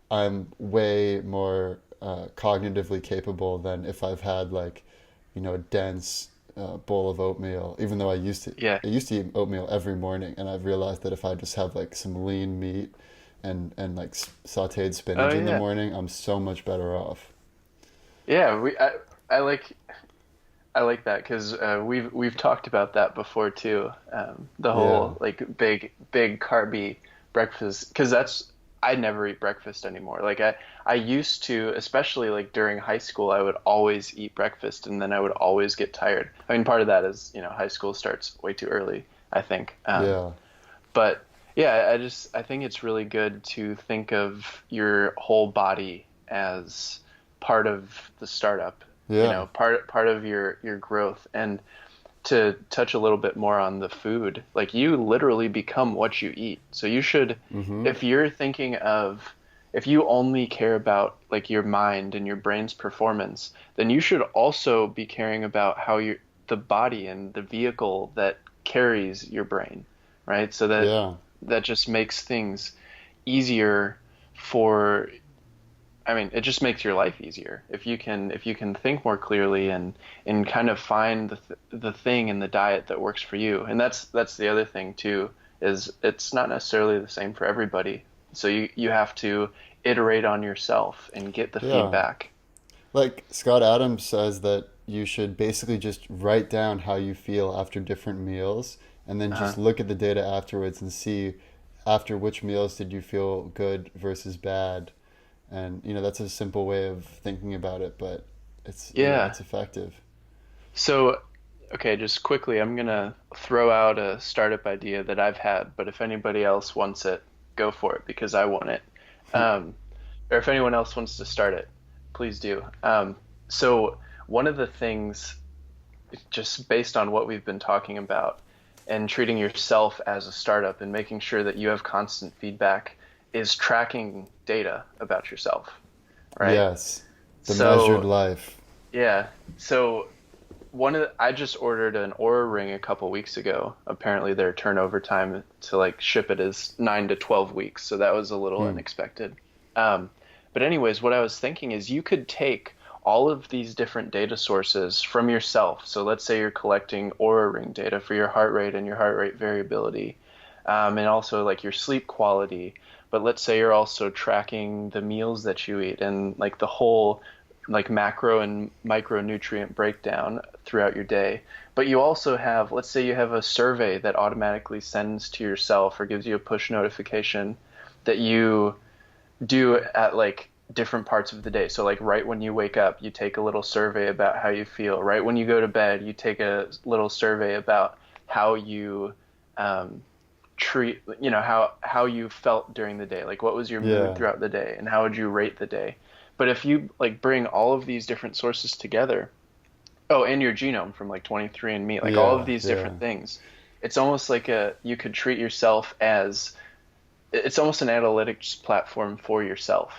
I'm way more cognitively capable than if I've had like, a dense bowl of oatmeal. Even though Yeah. I used to eat oatmeal every morning, and I've realized that if I just have like some lean meat and like sautéed Oh spinach in the yeah. morning, I'm so much better off. Yeah, I like I like that because we've talked about that before too. The Yeah. whole like big carby breakfast because that's I never eat breakfast anymore. Like I used to, especially like during high school, I would always eat breakfast and then I would always get tired. I mean, part of that is high school starts way too early, I think. Yeah. But yeah, I think it's really good to think of your whole body as part of the startup, Yeah. part of your growth. And to touch a little bit more on the food, like you literally become what you eat. So you should, Mm-hmm. if you're thinking of, if you only care about like your mind and your brain's performance, then you should also be caring about how the body and the vehicle that carries your brain, right? So Yeah. that just makes things easier for I mean, it just makes your life easier if you can think more clearly and kind of find the thing in the diet that works for you. And that's the other thing too is it's not necessarily the same for everybody. So you have to iterate on yourself and get the Yeah. feedback. Like Scott Adams says that you should basically just write down how you feel after different meals and then Uh-huh. just look at the data afterwards and see after which meals did you feel good versus bad. And that's a simple way of thinking about it, but Yeah. it's effective. So, okay, just quickly, I'm gonna throw out a startup idea that I've had, but if anybody else wants it, go for it because I want it. Um, or if anyone else wants to start it, please do. So one of the things, just based on what we've been talking about, and treating yourself as a startup and making sure that you have constant feedback, is tracking data about yourself, right? Yes, the measured So life. yeah, so I just ordered an Aura Ring a couple weeks ago. Apparently, their turnover time to like ship it is 9 to 12 weeks, so that was a little Hmm. unexpected. Um, but anyways, what I was thinking is you could take all of these different data sources from yourself. So let's say you're collecting Aura Ring data for your heart rate and your heart rate variability, and also like your sleep quality. But let's say you're also tracking the meals that you eat and like the whole like macro and micronutrient breakdown throughout your day. But you also have, let's say you have a survey that automatically sends to yourself or gives you a push notification that you do at like different parts of the day. So like right when you wake up, you take a little survey about how you feel. Right when you go to bed, you take a little survey about how you um, treat, how you felt during the day. Like what was your mood Yeah. throughout the day and how would you rate the day? But if you like bring all of these different sources together, oh, and your genome from like 23andMe, like all of Yeah. these Yeah. different things, it's almost like you could treat yourself as it's almost an analytics platform for yourself,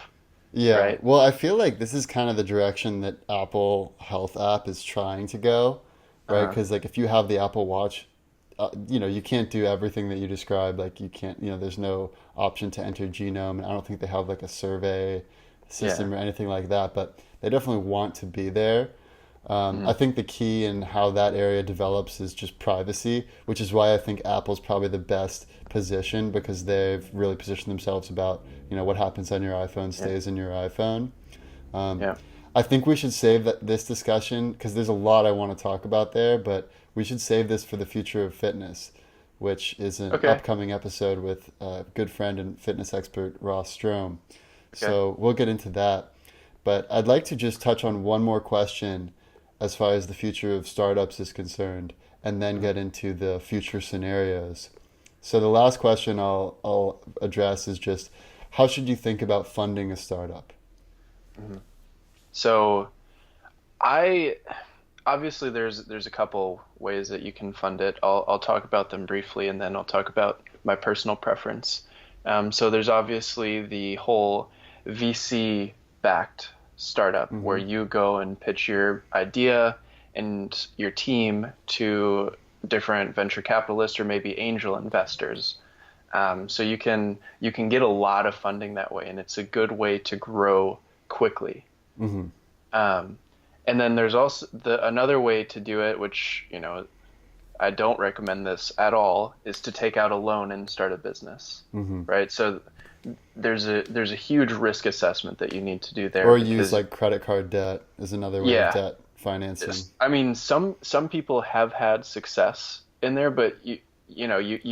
Yeah. right? Well, I feel like this is kind of the direction that Apple Health app is trying to go, right? Uh-huh. Because like if you have the Apple Watch, you can't do everything that you described. Like you can't, there's no option to enter genome. And I don't think they have like a survey Yeah. system or anything like that, but they definitely want to be there. I Mhm. think the key in how that area develops is just privacy, which is why I think Apple's probably the best position because they've really positioned themselves about, what happens on your iPhone Yeah. stays in your iPhone. Um, Yeah. I think we should save this discussion because there's a lot I want to talk about there, but we should save this for the future of fitness, which is an Okay. upcoming episode with a good friend and fitness expert, Ross Strom. Okay. So we'll get into that. But I'd like to just touch on one more question as far as the future of startups is concerned, and then Mhm. get into the future scenarios. So the last question I'll address is just how should you think about funding a startup? Mhm. So I obviously there's a couple ways that you can fund it. I'll talk about them briefly, and then I'll talk about my personal preference. So there's obviously the whole VC backed startup where Hmm. you go and pitch your idea and your team to different venture capitalists or maybe angel investors. So you can get a lot of funding that way, and it's a good way to grow quickly. Hmm. Um, and then there's also the another way to do it, which, I don't recommend this at all, is to take out a loan and start a business, Hmm. right? So there's a huge risk assessment that you need to do there Or use because like credit card debt is another way of yeah, debt financing. I mean some people have had success in there, but you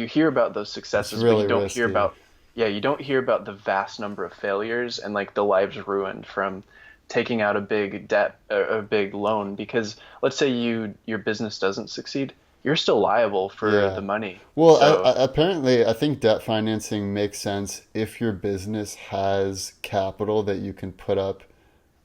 hear about those It's successes, but you really don't hear risky. about you don't hear about the vast number of failures and like the lives ruined from taking out a big debt, a big loan, because let's say your business doesn't succeed, you're still liable for the Yeah. money. Well, So apparently, I think debt financing makes sense if your business has capital that you can put up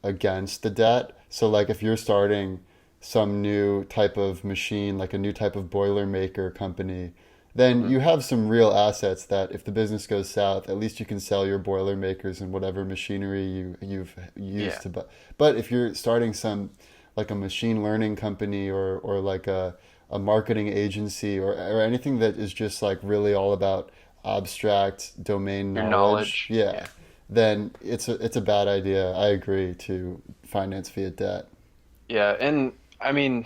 against the debt. So, like, if you're starting some new type of machine, like a new type of boiler maker company, then mhm, you have some real assets that if the business goes south, at least you can sell your boiler makers and whatever machinery you've used yeah, to buy. But if you're starting some like a machine learning company or like a marketing agency or anything that is just like really all about abstract domain your knowledge, knowledge, yeah, yeah. then it's a bad idea. I agree to finance via debt. Yeah, and I mean,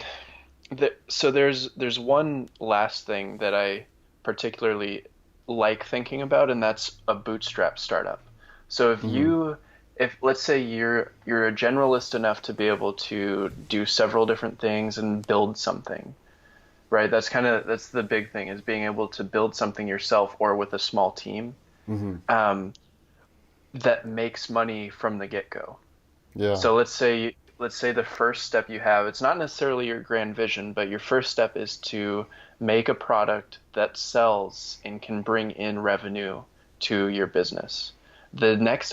so there's one last thing that I particularly like thinking about, and that's a bootstrap startup. So Hmm. if let's say you're a generalist enough to be able to do several different things and build something, right? That's the big thing, is being able to build something yourself or with a small team, Hmm. um, that makes money from the get-go. Yeah. So let's say the first step you have, it's not necessarily your grand vision, but your first step is to make a product that sells and can bring in revenue to your business. The next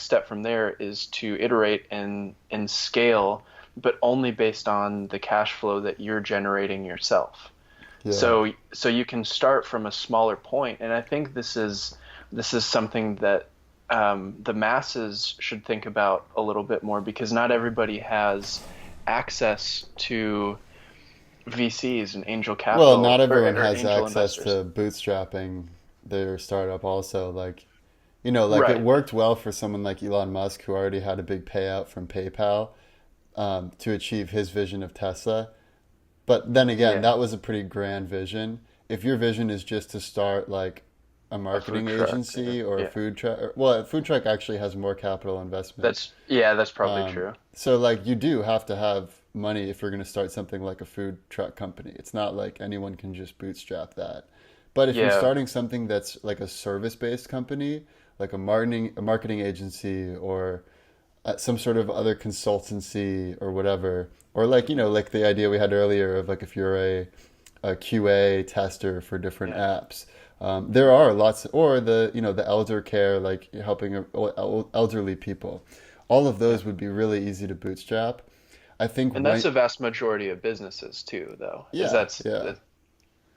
step from there is to iterate and scale, but only based on the cash flow that you're generating yourself. Yeah. So you can start from a smaller point, and I think this is something that the masses should think about a little bit more, because not everybody has access to VCs and angel Well, capital not everyone or has angel access investors. to bootstrapping their startup also. Like, like it Right. worked well for someone like Elon Musk who already had a big payout from PayPal to achieve his vision of Tesla. But then again, Yeah. that was a pretty grand vision. If your vision is just to start like a A food marketing truck. agency or a Yeah. food truck, well, a food truck actually has more capital investment. That's probably true. So like you do have to have money if you're going to start something like a food truck company. It's not like anyone can just bootstrap that. But if you're Yeah. starting something that's like a service-based company, like a marketing agency or some sort of other consultancy or whatever, or like Mhm. like the idea we had earlier of like if you're a QA tester for different Yeah. apps. There are lots, or the elder care, like helping elderly people. All of Yeah. those would be really easy to bootstrap. I think And that's right, a vast majority of businesses too, though. Is yeah, yeah.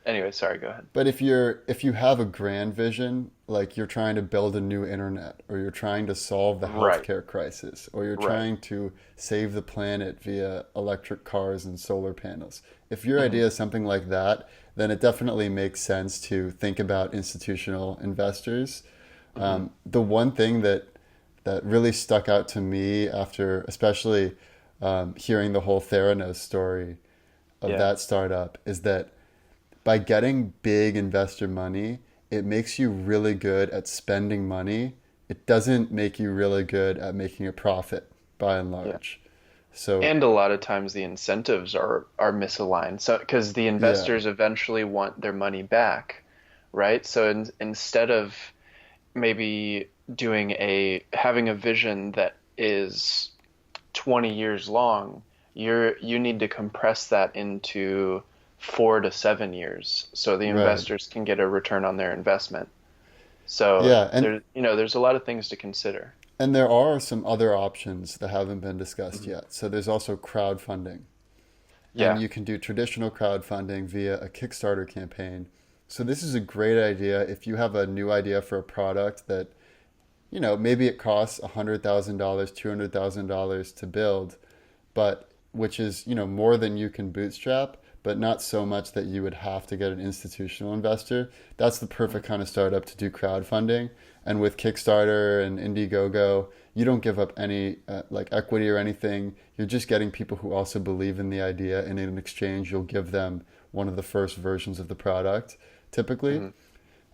anyway, sorry, go ahead. But if you have a grand vision, like you're trying to build a new internet, or you're trying to solve the Right. healthcare crisis, or you're Right. trying to save the planet via electric cars and solar panels, if your Hmm. idea is something like that, then it definitely makes sense to think about institutional investors. Hmm. The one thing that really stuck out to me after, especially hearing the whole Theranos story of Yeah. that startup, is that by getting big investor money, it makes you really good at spending money. It doesn't make you really good at making a profit by and Yeah. large. So, And a lot of times the incentives are misaligned. So because the yeah. investors eventually want their money back, right? So instead of maybe having a vision that is 20 years long, you need to compress that into 4 to 7 years, so the Right. investors can get a return on their investment. So Yeah, there's a lot of things to consider. and there are some other options that haven't been discussed Mhm. yet. So there's also crowdfunding. And Yeah. you can do traditional crowdfunding via a Kickstarter campaign. So this is a great idea if you have a new idea for a product that, maybe it costs $100,000, $200,000 to build, but which is, more than you can bootstrap, but not so much that you would have to get an institutional investor. That's the perfect kind of startup to do crowdfunding. And with Kickstarter and Indiegogo, you don't give up any like equity or anything. You're just getting people who also believe in the idea, and in exchange, you'll give them one of the first versions of the product, typically. Hmm.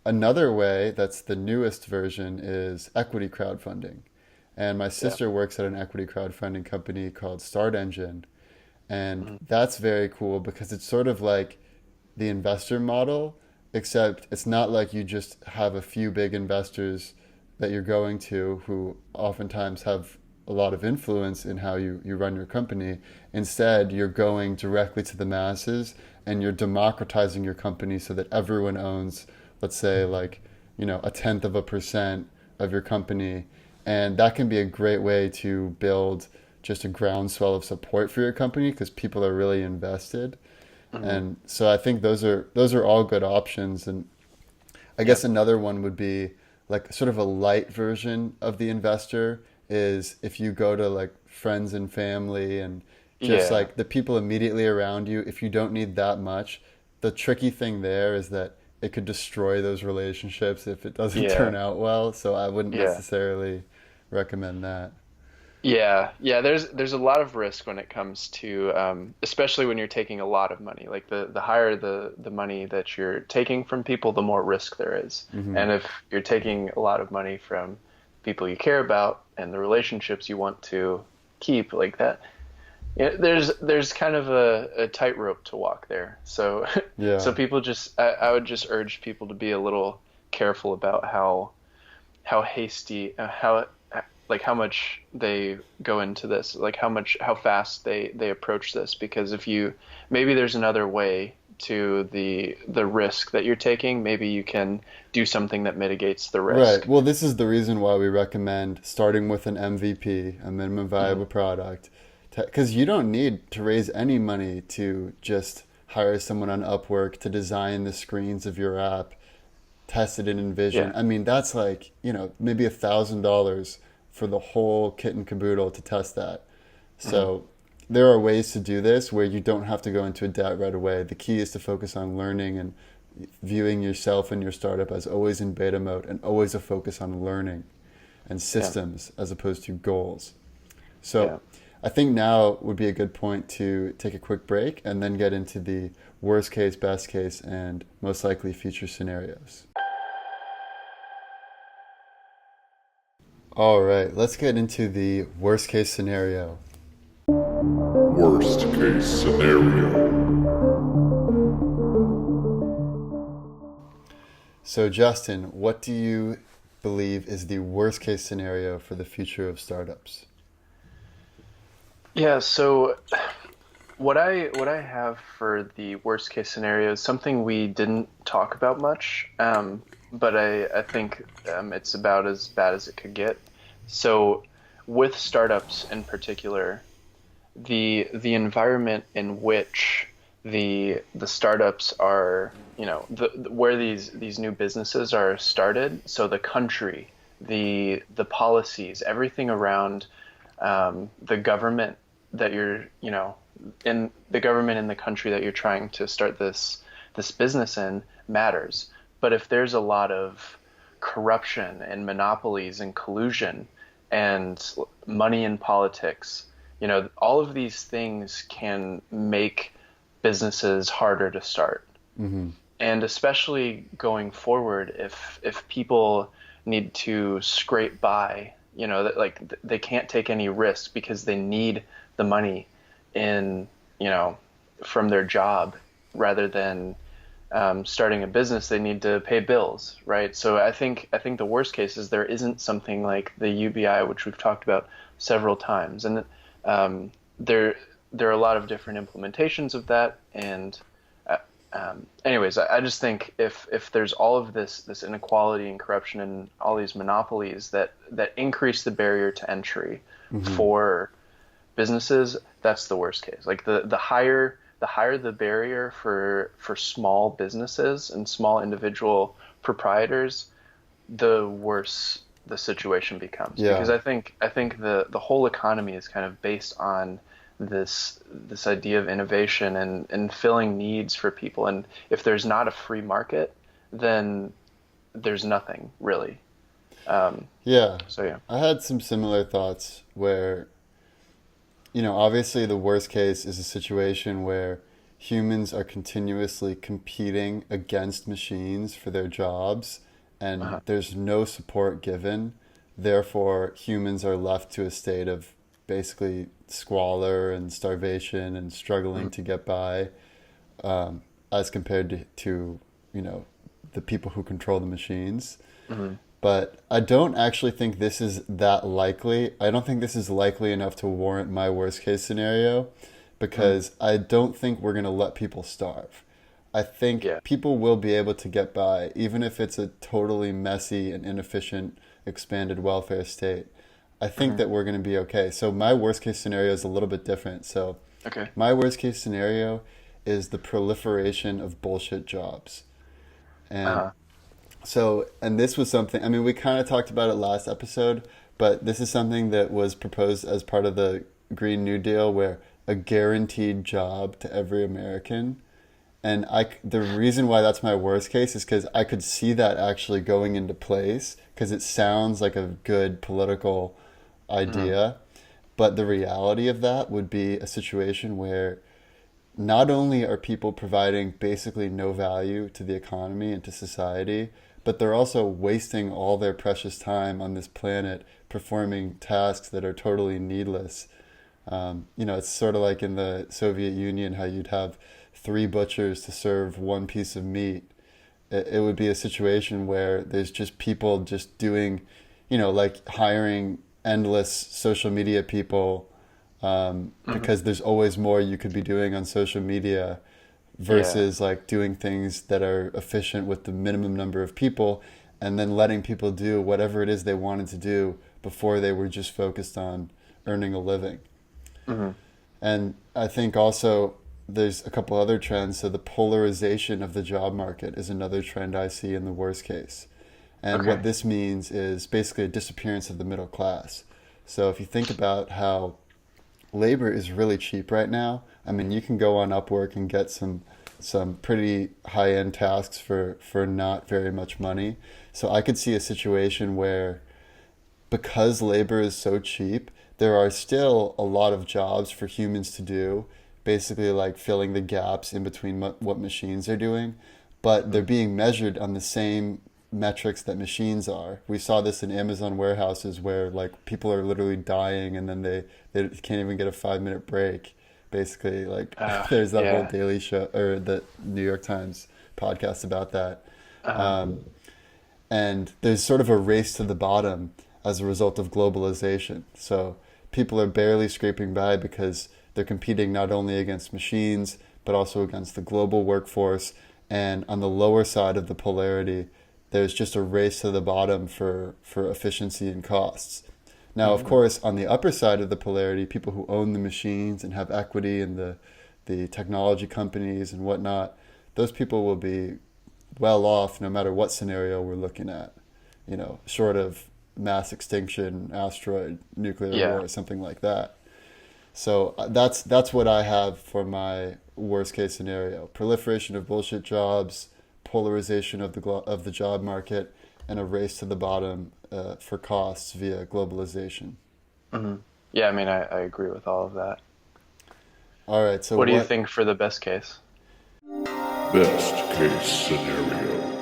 Another way that's the newest version is equity crowdfunding. And my Yeah. sister works at an equity crowdfunding company called Start Engine. And Hmm. that's very cool because it's sort of like the investor model, except it's not like you just have a few big investors that you're going to who oftentimes have a lot of influence in how you run your company. Instead, you're going directly to the masses and you're democratizing your company so that everyone owns, let's say, like, a tenth of a percent of your company. And that can be a great way to build just a groundswell of support for your company because people are really invested. Hmm. And so I think those are all good options. And I Yeah. guess another one would be like sort of a light version of the investor is if you go to like friends and family and just Yeah. like the people immediately around you, if you don't need that much, the tricky thing there is that it could destroy those relationships if it doesn't turn Yeah. out well. So I wouldn't Yeah. necessarily recommend that. Yeah, yeah. There's a lot of risk when it comes to, especially when you're taking a lot of money. Like the higher the money that you're taking from people, the more risk there is. Hmm. And if you're taking a lot of money from people you care about and the relationships you want to keep, like that, there's kind of a tightrope to walk there. So Yeah. so people just I would just urge people to be a little careful about how hasty, how like how much they go into this, like how fast they approach this. Because if you maybe there's another way to the risk that you're taking. Maybe you can do something that mitigates the Right. risk. Well, this is the reason why we recommend starting with an MVP, a minimum Hmm. viable product, because you don't need to raise any money to just hire someone on Upwork to design the screens of your app, test it in InVision. Yeah. I mean, that's like, maybe $1,000 for the whole kit and caboodle to test that. Hmm. So there are ways to do this where you don't have to go into a debt right away. The key is to focus on learning and viewing yourself and your startup as always in beta mode and always a focus on learning and Yeah. systems as opposed to goals. So Yeah. I think now would be a good point to take a quick break and then get into the worst case, best case, and most likely future scenarios. All right, let's get into the worst case scenario. Worst case scenario. So, Justin, what do you believe is the worst case scenario for the future of startups? Yeah. So what I have for the worst case scenario is something we didn't talk about much, but I think it's about as bad as it could get. So with startups in particular, the environment in which the startups are, where these new businesses are started, so the country, the policies, everything around the government that you're, in the government in the country that you're trying to start this business in matters. But if there's a lot of corruption and monopolies and collusion and money in politics, all of these things can make businesses harder to start. Mm-hmm. And especially going forward, if people need to scrape by, that like they can't take any risk because they need the money in, from their job rather than starting a business, they need to pay bills, right? So I think the worst case is there isn't something like the UBI, which we've talked about several times, and um, there there are a lot of different implementations of that, and Anyways, I just think if there's all of this inequality and corruption and all these monopolies that increase the barrier to entry for businesses, that's the worst case. Like the higher the barrier for small businesses and small individual proprietors, the worse the situation becomes. Yeah. Because I think the whole economy is kind of based on this idea of innovation and filling needs for people. And if there's not a free market, then there's nothing really. Yeah. So yeah. I had some similar thoughts where, obviously the worst case is a situation where humans are continuously competing against machines for their jobs and there's no support given. Therefore, humans are left to a state of basically squalor and starvation and struggling to get by, as compared to the people who control the machines. But I don't actually think this is that likely. I don't think this is likely enough to warrant my worst case scenario, because I don't think we're going to let people starve. I think people will be able to get by, even if it's a totally messy and inefficient expanded welfare state. I think that we're going to be okay. So my worst case scenario is a little bit different. So my worst case scenario is the proliferation of bullshit jobs. And and this was something, I mean, we kind of talked about it last episode, but this is something that was proposed as part of the Green New Deal, where a guaranteed job to every American. And the reason why that's my worst case is because I could see that actually going into place, because it sounds like a good political idea. But the reality of that would be a situation where not only are people providing basically no value to the economy and to society, but they're also wasting all their precious time on this planet performing tasks that are totally needless. It's sort of like in the Soviet Union, how you'd have 3 butchers to serve 1 piece of meat. It would be a situation where there's just people just doing, like hiring endless social media people, because there's always more you could be doing on social media versus like doing things that are efficient with the minimum number of people, and then letting people do whatever it is they wanted to do before they were just focused on earning a living. And I think also there's a couple other trends. So the polarization of the job market is another trend I see in the worst case. And what this means is basically a disappearance of the middle class. So if you think about how labor is really cheap right now, I mean, you can go on Upwork and get some pretty high-end tasks for not very much money. So I could see a situation where, because labor is so cheap, there are still a lot of jobs for humans to do, basically like filling the gaps in between what machines are doing, but they're being measured on the same metrics that machines are. We saw this in Amazon warehouses where like people are literally dying and then they can't even get a 5-minute break. Basically, like there's that whole Daily Show or the New York Times podcast about that. And there's sort of a race to the bottom as a result of globalization. So people are barely scraping by because they're competing not only against machines, but also against the global workforce. And on the lower side of the polarity, there's just a race to the bottom for efficiency and costs. Now, of course, on the upper side of the polarity, people who own the machines and have equity in the technology companies and whatnot, those people will be well off no matter what scenario we're looking at, short of mass extinction, asteroid, nuclear war, something like that. So that's what I have for my worst case scenario: proliferation of bullshit jobs, polarization of the job market, and a race to the bottom for costs via globalization. Yeah, I mean, I agree with all of that. All right, so what do you think for the best case? Best case scenario.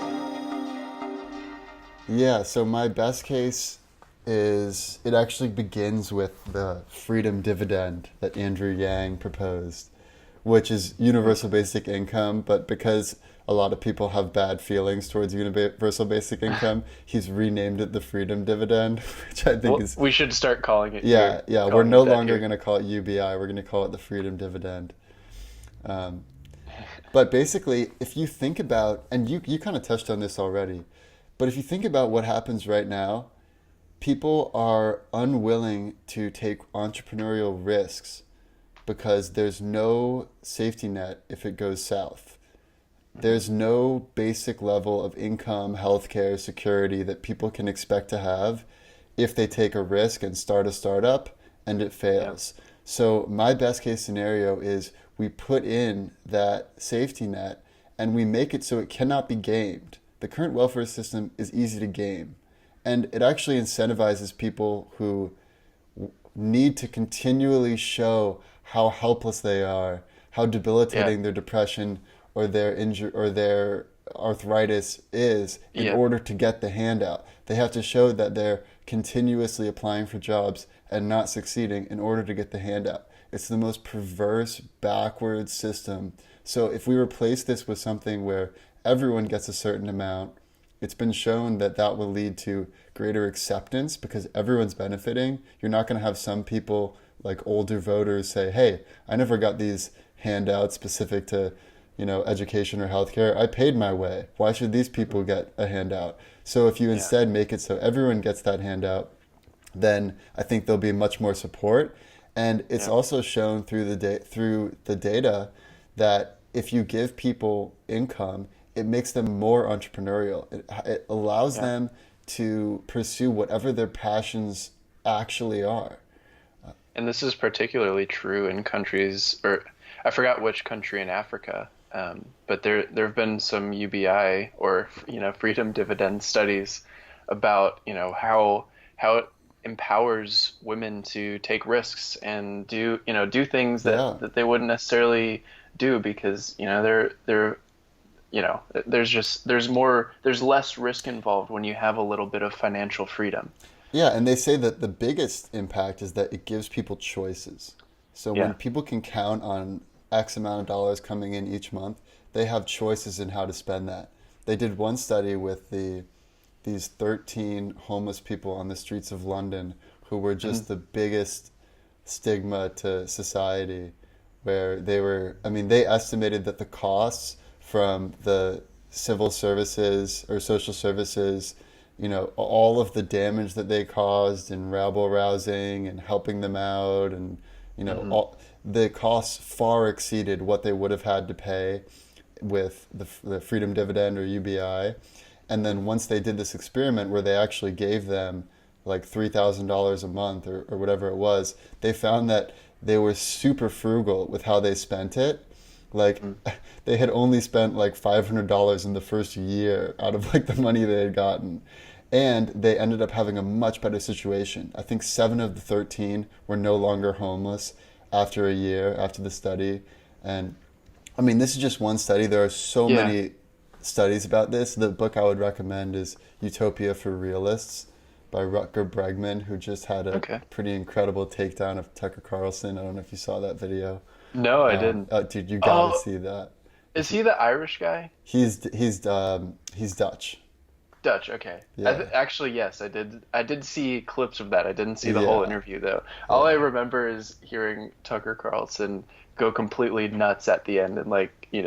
Yeah, so my best case is it actually begins with the freedom dividend that Andrew Yang proposed, which is universal basic income, but because a lot of people have bad feelings towards universal basic income, he's renamed it the freedom dividend, which I think is... We should start calling it... we're no longer going to call it UBI, we're going to call it the freedom dividend. But basically, if you think about, and you kind of touched on this already, but if you think about what happens right now, people are unwilling to take entrepreneurial risks because there's no safety net if it goes south. There's no basic level of income, healthcare, security that people can expect to have if they take a risk and start a startup and it Yeah. fails. So my best case scenario is we put in that safety net and we make it so it cannot be gamed. The current welfare system is easy to game, and it actually incentivizes people who need to continually show how helpless they are, how Yeah. debilitating their depression or their injury or their arthritis is in Yeah. order to get the handout. They have to show that they're continuously applying for jobs and not succeeding in order to get the handout. It's the most perverse, backwards system. So if we replace this with something where everyone gets a certain amount, it's been shown that that will lead to greater acceptance because everyone's benefiting. You're not going to have some people, like older voters, say, "Hey, I never got these handouts specific to, education or healthcare. I paid my way. Why should these people get a handout?" So if you Yeah. instead make it so everyone gets that handout, then I think there'll be much more support. And it's Yeah. also shown through the data that if you give people income, it makes them more entrepreneurial. It allows Yeah. them to pursue whatever their passions actually are. And this is particularly true in countries, or I forgot which country in Africa, but there have been some UBI or freedom dividend studies about how it empowers women to take risks and do things Yeah. that they wouldn't necessarily do because they're there's less risk involved when you have a little bit of financial freedom. Yeah, and they say that the biggest impact is that it gives people choices. So when Yeah. people can count on X amount of dollars coming in each month, they have choices in how to spend that. They did one study with these 13 homeless people on the streets of London who were just the biggest stigma to society, where they estimated that the costs from the civil services or social services, all of the damage that they caused in rabble rousing and helping them out, and Hmm. all the costs far exceeded what they would have had to pay with the freedom dividend or UBI. And then once they did this experiment where they actually gave them like $3,000 a month or whatever it was, they found that they were super frugal with how they spent it. Like they had only spent like $500 in the first year out of like the money they had gotten. And they ended up having a much better situation. I think 7 of the 13 were no longer homeless after a year after the study. And I mean, this is just one study. There are so Yeah. many studies about this. The book I would recommend is Utopia for Realists by Rutger Bregman, who just had a Okay. pretty incredible takedown of Tucker Carlson. I don't know if you saw that video. No, I didn't. Oh, dude, you gotta Oh, see that. is he the Irish guy? He's Dutch. Dutch, okay. Yeah, Actually, yes, I did. I did see clips of that. I didn't see the whole yeah, interview though. All I yeah. remember is hearing Tucker Carlson go completely nuts at the end and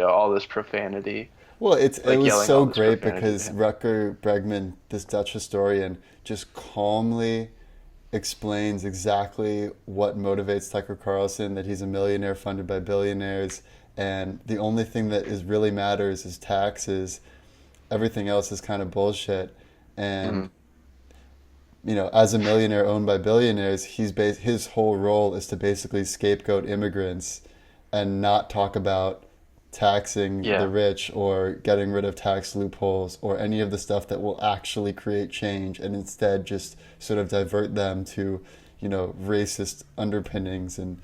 all this profanity, Well, it like was yelling all so this great profanity at because him. Rutger Bregman, this Dutch historian, just calmly explains exactly what motivates Tucker Carlson, that he's a millionaire funded by billionaires, and the only thing that is really matters is taxes. Everything else is kind of bullshit. And Mhm. as a millionaire owned by billionaires, his whole role is to basically scapegoat immigrants and not talk about taxing the Yeah, rich or getting rid of tax loopholes or any of the stuff that will actually create change, and instead just sort of divert them to, racist underpinnings. And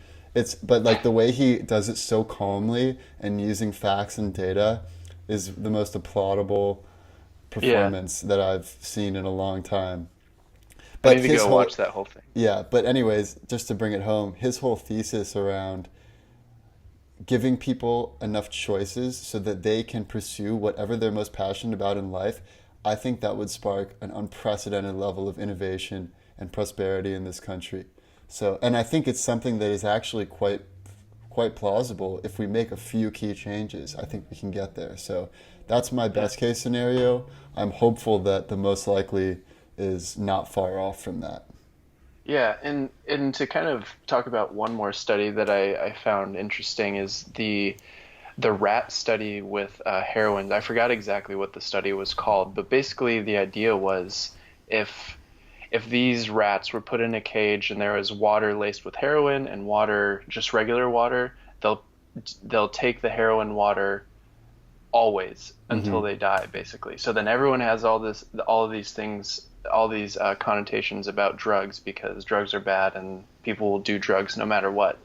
but like the way he does it so calmly and using facts and data is the most applaudable yeah. performance that I've seen in a long time. I But need to his go whole, watch that whole thing. yeah, but anyways, just to bring it home, his whole thesis around giving people enough choices so that they can pursue whatever they're most passionate about in life, I think that would spark an unprecedented level of innovation and prosperity in this country. So, and I think it's something that is actually quite plausible. If we make a few key changes, I think we can get there. So that's my best case scenario. I'm hopeful that the most likely is not far off from that. Yeah, and to kind of talk about one more study that I found interesting is the rat study with heroin. I forgot exactly what the study was called, but basically the idea was if if these rats were put in a cage and there was water laced with heroin and water, just regular water, they'll take the heroin water always until Mm-hmm. they die, basically. So then everyone has all of these things, all these connotations about drugs because drugs are bad and people will do drugs no matter what.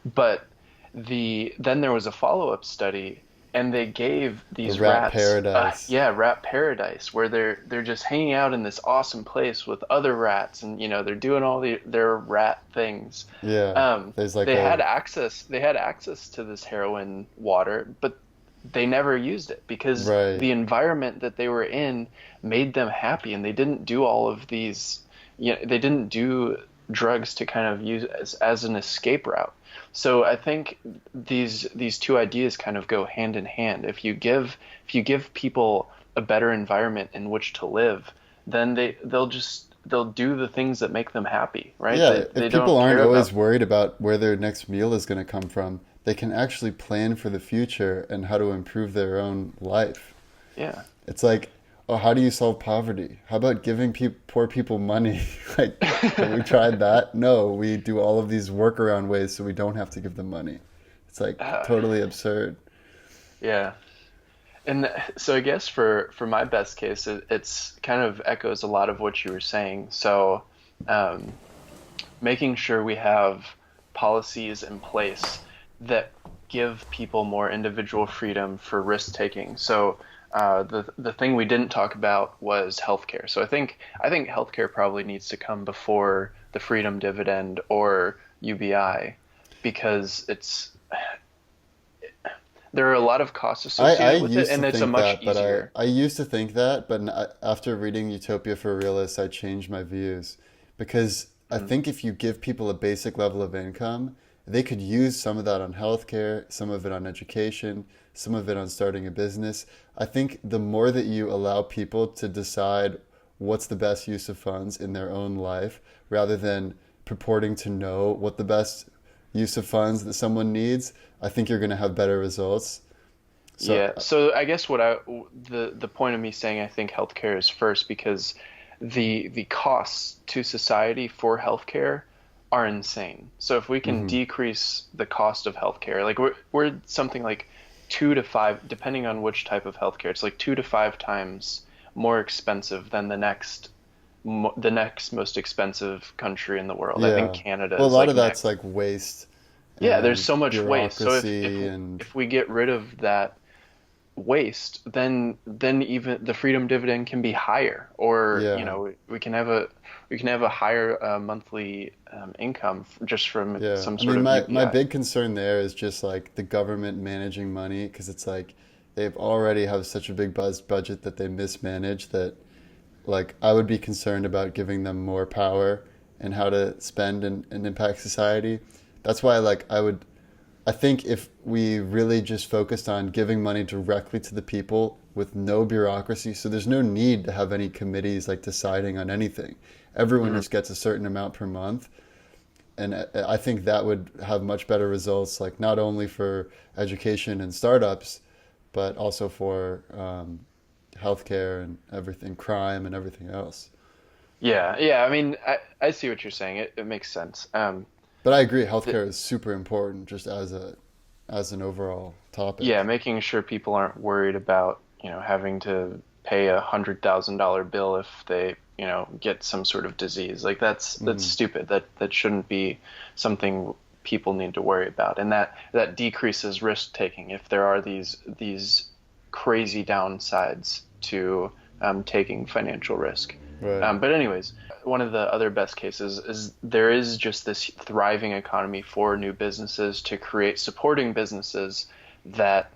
But then there was a follow-up study, and they gave The these rat rats, paradise. yeah, rat paradise, where they're just hanging out in this awesome place with other rats, and they're doing all their rat things. Yeah. There's like They a had access. They had access to this heroin water, but they never used it because right. the environment that they were in made them happy, and they didn't do all of these. They didn't do drugs to kind of use as an escape route. So I think these two ideas kind of go hand in hand. If you give people a better environment in which to live, then they'll do the things that make them happy, right? Yeah, They if people don't aren't care always about. worried about where their next meal is going to come from, they can actually plan for the future and how to improve their own life. Yeah. It's like, oh, how do you solve poverty? How about giving poor people money? Like, have we tried that? No, we do all of these workaround ways so we don't have to give them money. It's like Uh, totally absurd. yeah. And so I guess for my best case, it's kind of echoes a lot of what you were saying. So um, making sure we have policies in place that give people more individual freedom for risk taking. So the thing we didn't talk about was healthcare. So I think healthcare probably needs to come before the freedom dividend or UBI because there are a lot of costs I associated with it, used to and it's a think much that, but easier. I used to think that, but after reading Utopia for Realists, I changed my views because I Mm, think if you give people a basic level of income, they could use some of that on healthcare, some of it on education, some of it on starting a business. I think the more that you allow people to decide what's the best use of funds in their own life, rather than purporting to know what the best use of funds that someone needs, I think you're going to have better results. So, yeah. So I guess the point of me saying I think healthcare is first because the costs to society for healthcare are insane. So if we can mhm. decrease the cost of healthcare, like we're something like 2 to 5, depending on which type of healthcare, it's like 2 to 5 times more expensive than the next most expensive country in the world. I think Yeah. Canada Well, a is lot like of that's next. like waste Yeah, there's and so much waste. So if bureaucracy and if we get rid of that waste, then even the freedom dividend can be higher, or yeah. we can have a higher monthly income just from Yeah. some I sort mean, of my UBI. big concern there is just like the government managing money because it's like they've already have such a big budget that they mismanage that like I would be concerned about giving them more power and how to spend and impact society. That's why like I think if we really just focused on giving money directly to the people with no bureaucracy, so there's no need to have any committees like deciding on anything. Everyone Mhm. just gets a certain amount per month. And I think that would have much better results, like not only for education and startups, but also for healthcare and everything, crime and everything else. Yeah, yeah. I mean, I see what you're saying. It makes sense. But I agree, Th healthcare is super important just as an overall yeah, topic. making sure people aren't worried about, having to pay $100,000 bill if they, get some sort of disease. Like that's Hmm. stupid. That shouldn't be something people need to worry about. And that decreases risk taking if there are these crazy downsides to taking financial risk. Right. But anyways, one of the other best cases is there is just this thriving economy for new businesses to create supporting businesses that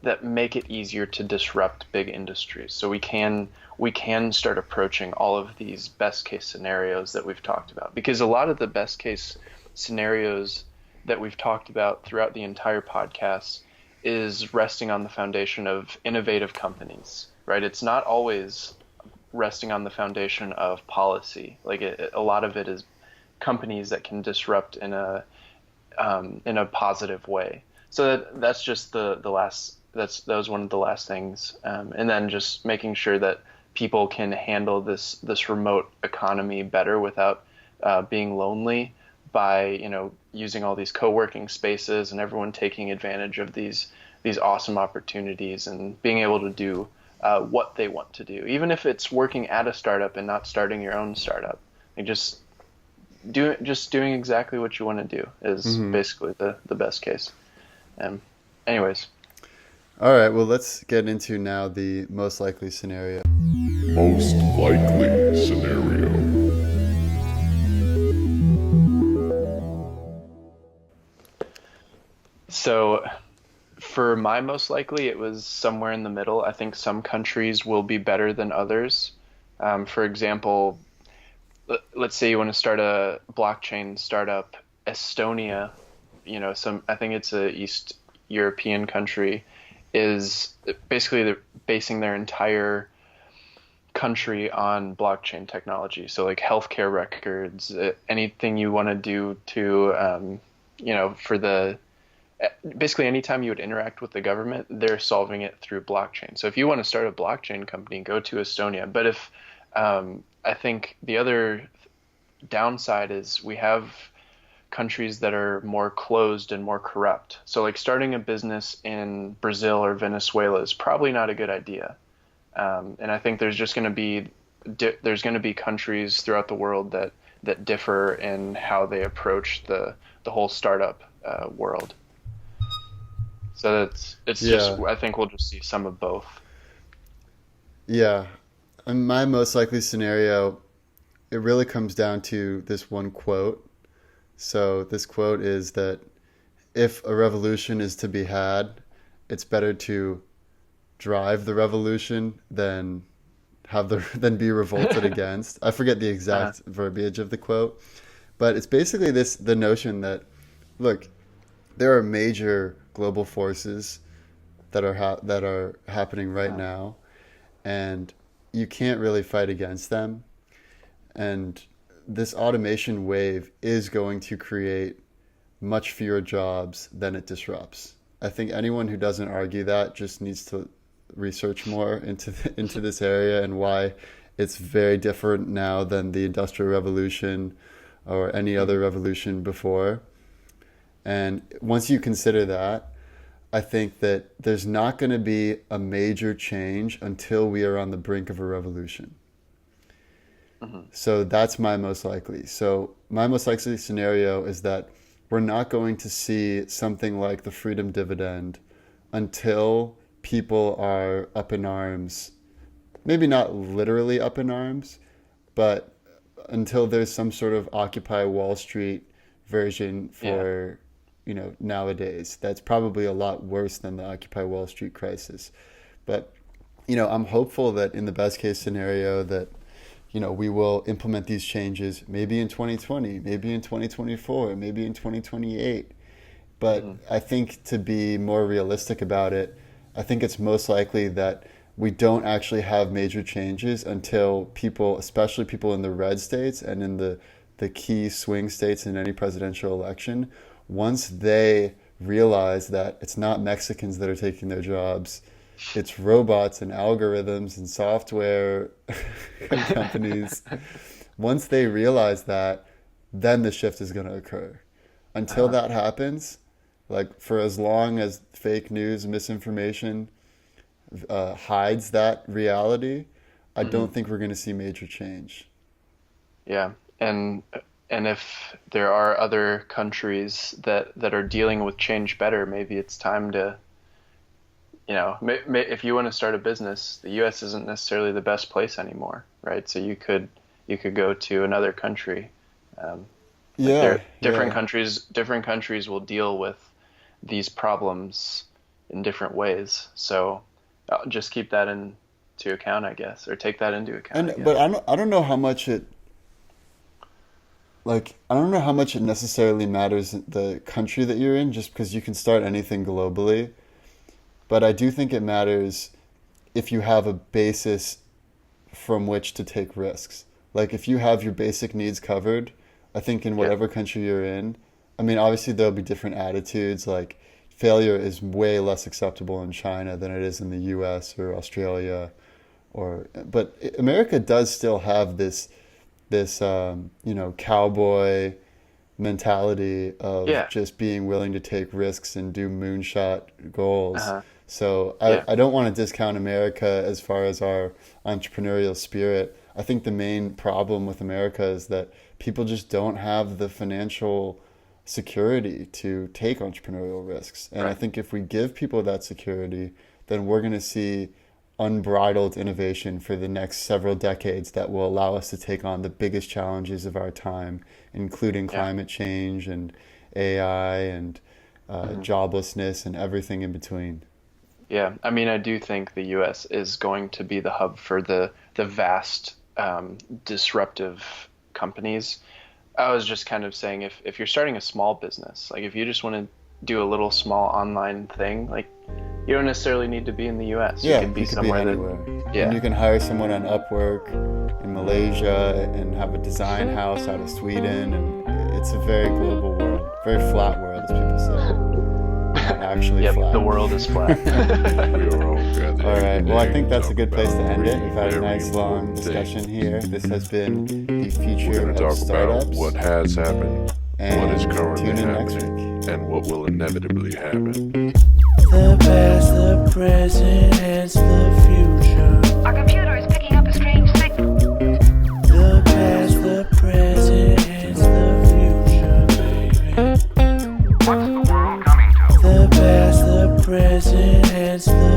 that make it easier to disrupt big industries. So we can start approaching all of these best case scenarios that we've talked about because a lot of the best case scenarios that we've talked about throughout the entire podcast is resting on the foundation of innovative companies, right? It's not always resting on the foundation of policy. Like a lot of it is companies that can disrupt in a positive way. So that's just the last. That was one of the last things, and then just making sure that people can handle this remote economy better without being lonely by using all these co-working spaces and everyone taking advantage of these awesome opportunities and being able to do what they want to do, even if it's working at a startup and not starting your own startup. Like just doing exactly what you want to do is basically the best case. Anyways. All right, well, let's get into now the most likely scenario. Most likely scenario. So for my most likely, it was somewhere in the middle. I think some countries will be better than others. For example, let's say you want to start a blockchain startup. Estonia, I think it's a East European country, is basically they're basing their entire country on blockchain technology. So like healthcare records, anything you want to do to, for basically anytime you would interact with the government, they're solving it through blockchain. So if you want to start a blockchain company, go to Estonia. But if I think the other downside is we have countries that are more closed and more corrupt. So like starting a business in Brazil or Venezuela is probably not a good idea. And I think there's just going to be countries throughout the world that differ in how they approach the whole startup world. So it's just, I think we'll just see some of both. Yeah. In my most likely scenario, it really comes down to this one quote. So this quote is that if a revolution is to be had, it's better to drive the revolution than than be revolted against. I forget the exact verbiage of the quote, but it's basically the notion that, look, there are major global forces that are happening right now, and you can't really fight against them. And this automation wave is going to create much fewer jobs than it disrupts. I think anyone who doesn't argue that just needs to research more into this area and why it's very different now than the Industrial Revolution or any other revolution before. And once you consider that, I think that there's not going to be a major change until we are on the brink of a revolution. So that's my most likely. So my most likely scenario is that we're not going to see something like the freedom dividend until people are up in arms. Maybe not literally up in arms, but until there's some sort of Occupy Wall Street version for, nowadays. That's probably a lot worse than the Occupy Wall Street crisis. But, I'm hopeful that in the best case scenario that we will implement these changes maybe in 2020, maybe in 2024, maybe in 2028. But I think to be more realistic about it, I think it's most likely that we don't actually have major changes until people, especially people in the red states and in the key swing states in any presidential election, once they realize that it's not Mexicans that are taking their jobs, it's robots and algorithms and software companies. Once they realize that, then the shift is going to occur. Until that happens, like for as long as fake news, misinformation hides that reality, I don't think we're going to see major change. Yeah, and if there are other countries that are dealing with change better, maybe it's time to, if you want to start a business, the U.S. isn't necessarily the best place anymore, right? So you could go to another country. Different countries will deal with these problems in different ways. So just keep that into account, I guess, or take that into account. But I don't know how much it like, I don't know how much it necessarily matters the country that you're in, just because you can start anything globally. But I do think it matters if you have a basis from which to take risks. Like if you have your basic needs covered, I think in whatever country you're in, I mean, obviously there'll be different attitudes. Like failure is way less acceptable in China than it is in the US or Australia, but America does still have this cowboy mentality of just being willing to take risks and do moonshot goals. So I don't want to discount America as far as our entrepreneurial spirit. I think the main problem with America is that people just don't have the financial security to take entrepreneurial risks. And I think if we give people that security, then we're going to see unbridled innovation for the next several decades that will allow us to take on the biggest challenges of our time, including climate change and AI and joblessness and everything in between. Yeah, I mean, I do think the U.S. is going to be the hub for the vast disruptive companies. I was just kind of saying if you're starting a small business, like if you just want to do a little small online thing, like you don't necessarily need to be in the U.S. Yeah, you can be somewhere anywhere. And you can hire someone on Upwork in Malaysia and have a design house out of Sweden, and it's a very global world, very flat world, as people say. Not actually flat. The world is flat. All right. Well, I think that's a good place to end it. We've had a nice long discussion here. This has been the future of startups. About what has happened, and what is currently tune in next happening, week. and what will inevitably happen. The past, the present, and the future. Our computer is picking up a strange signal. The past, the present, and the future, baby. What's the world coming to? The past, the present, and the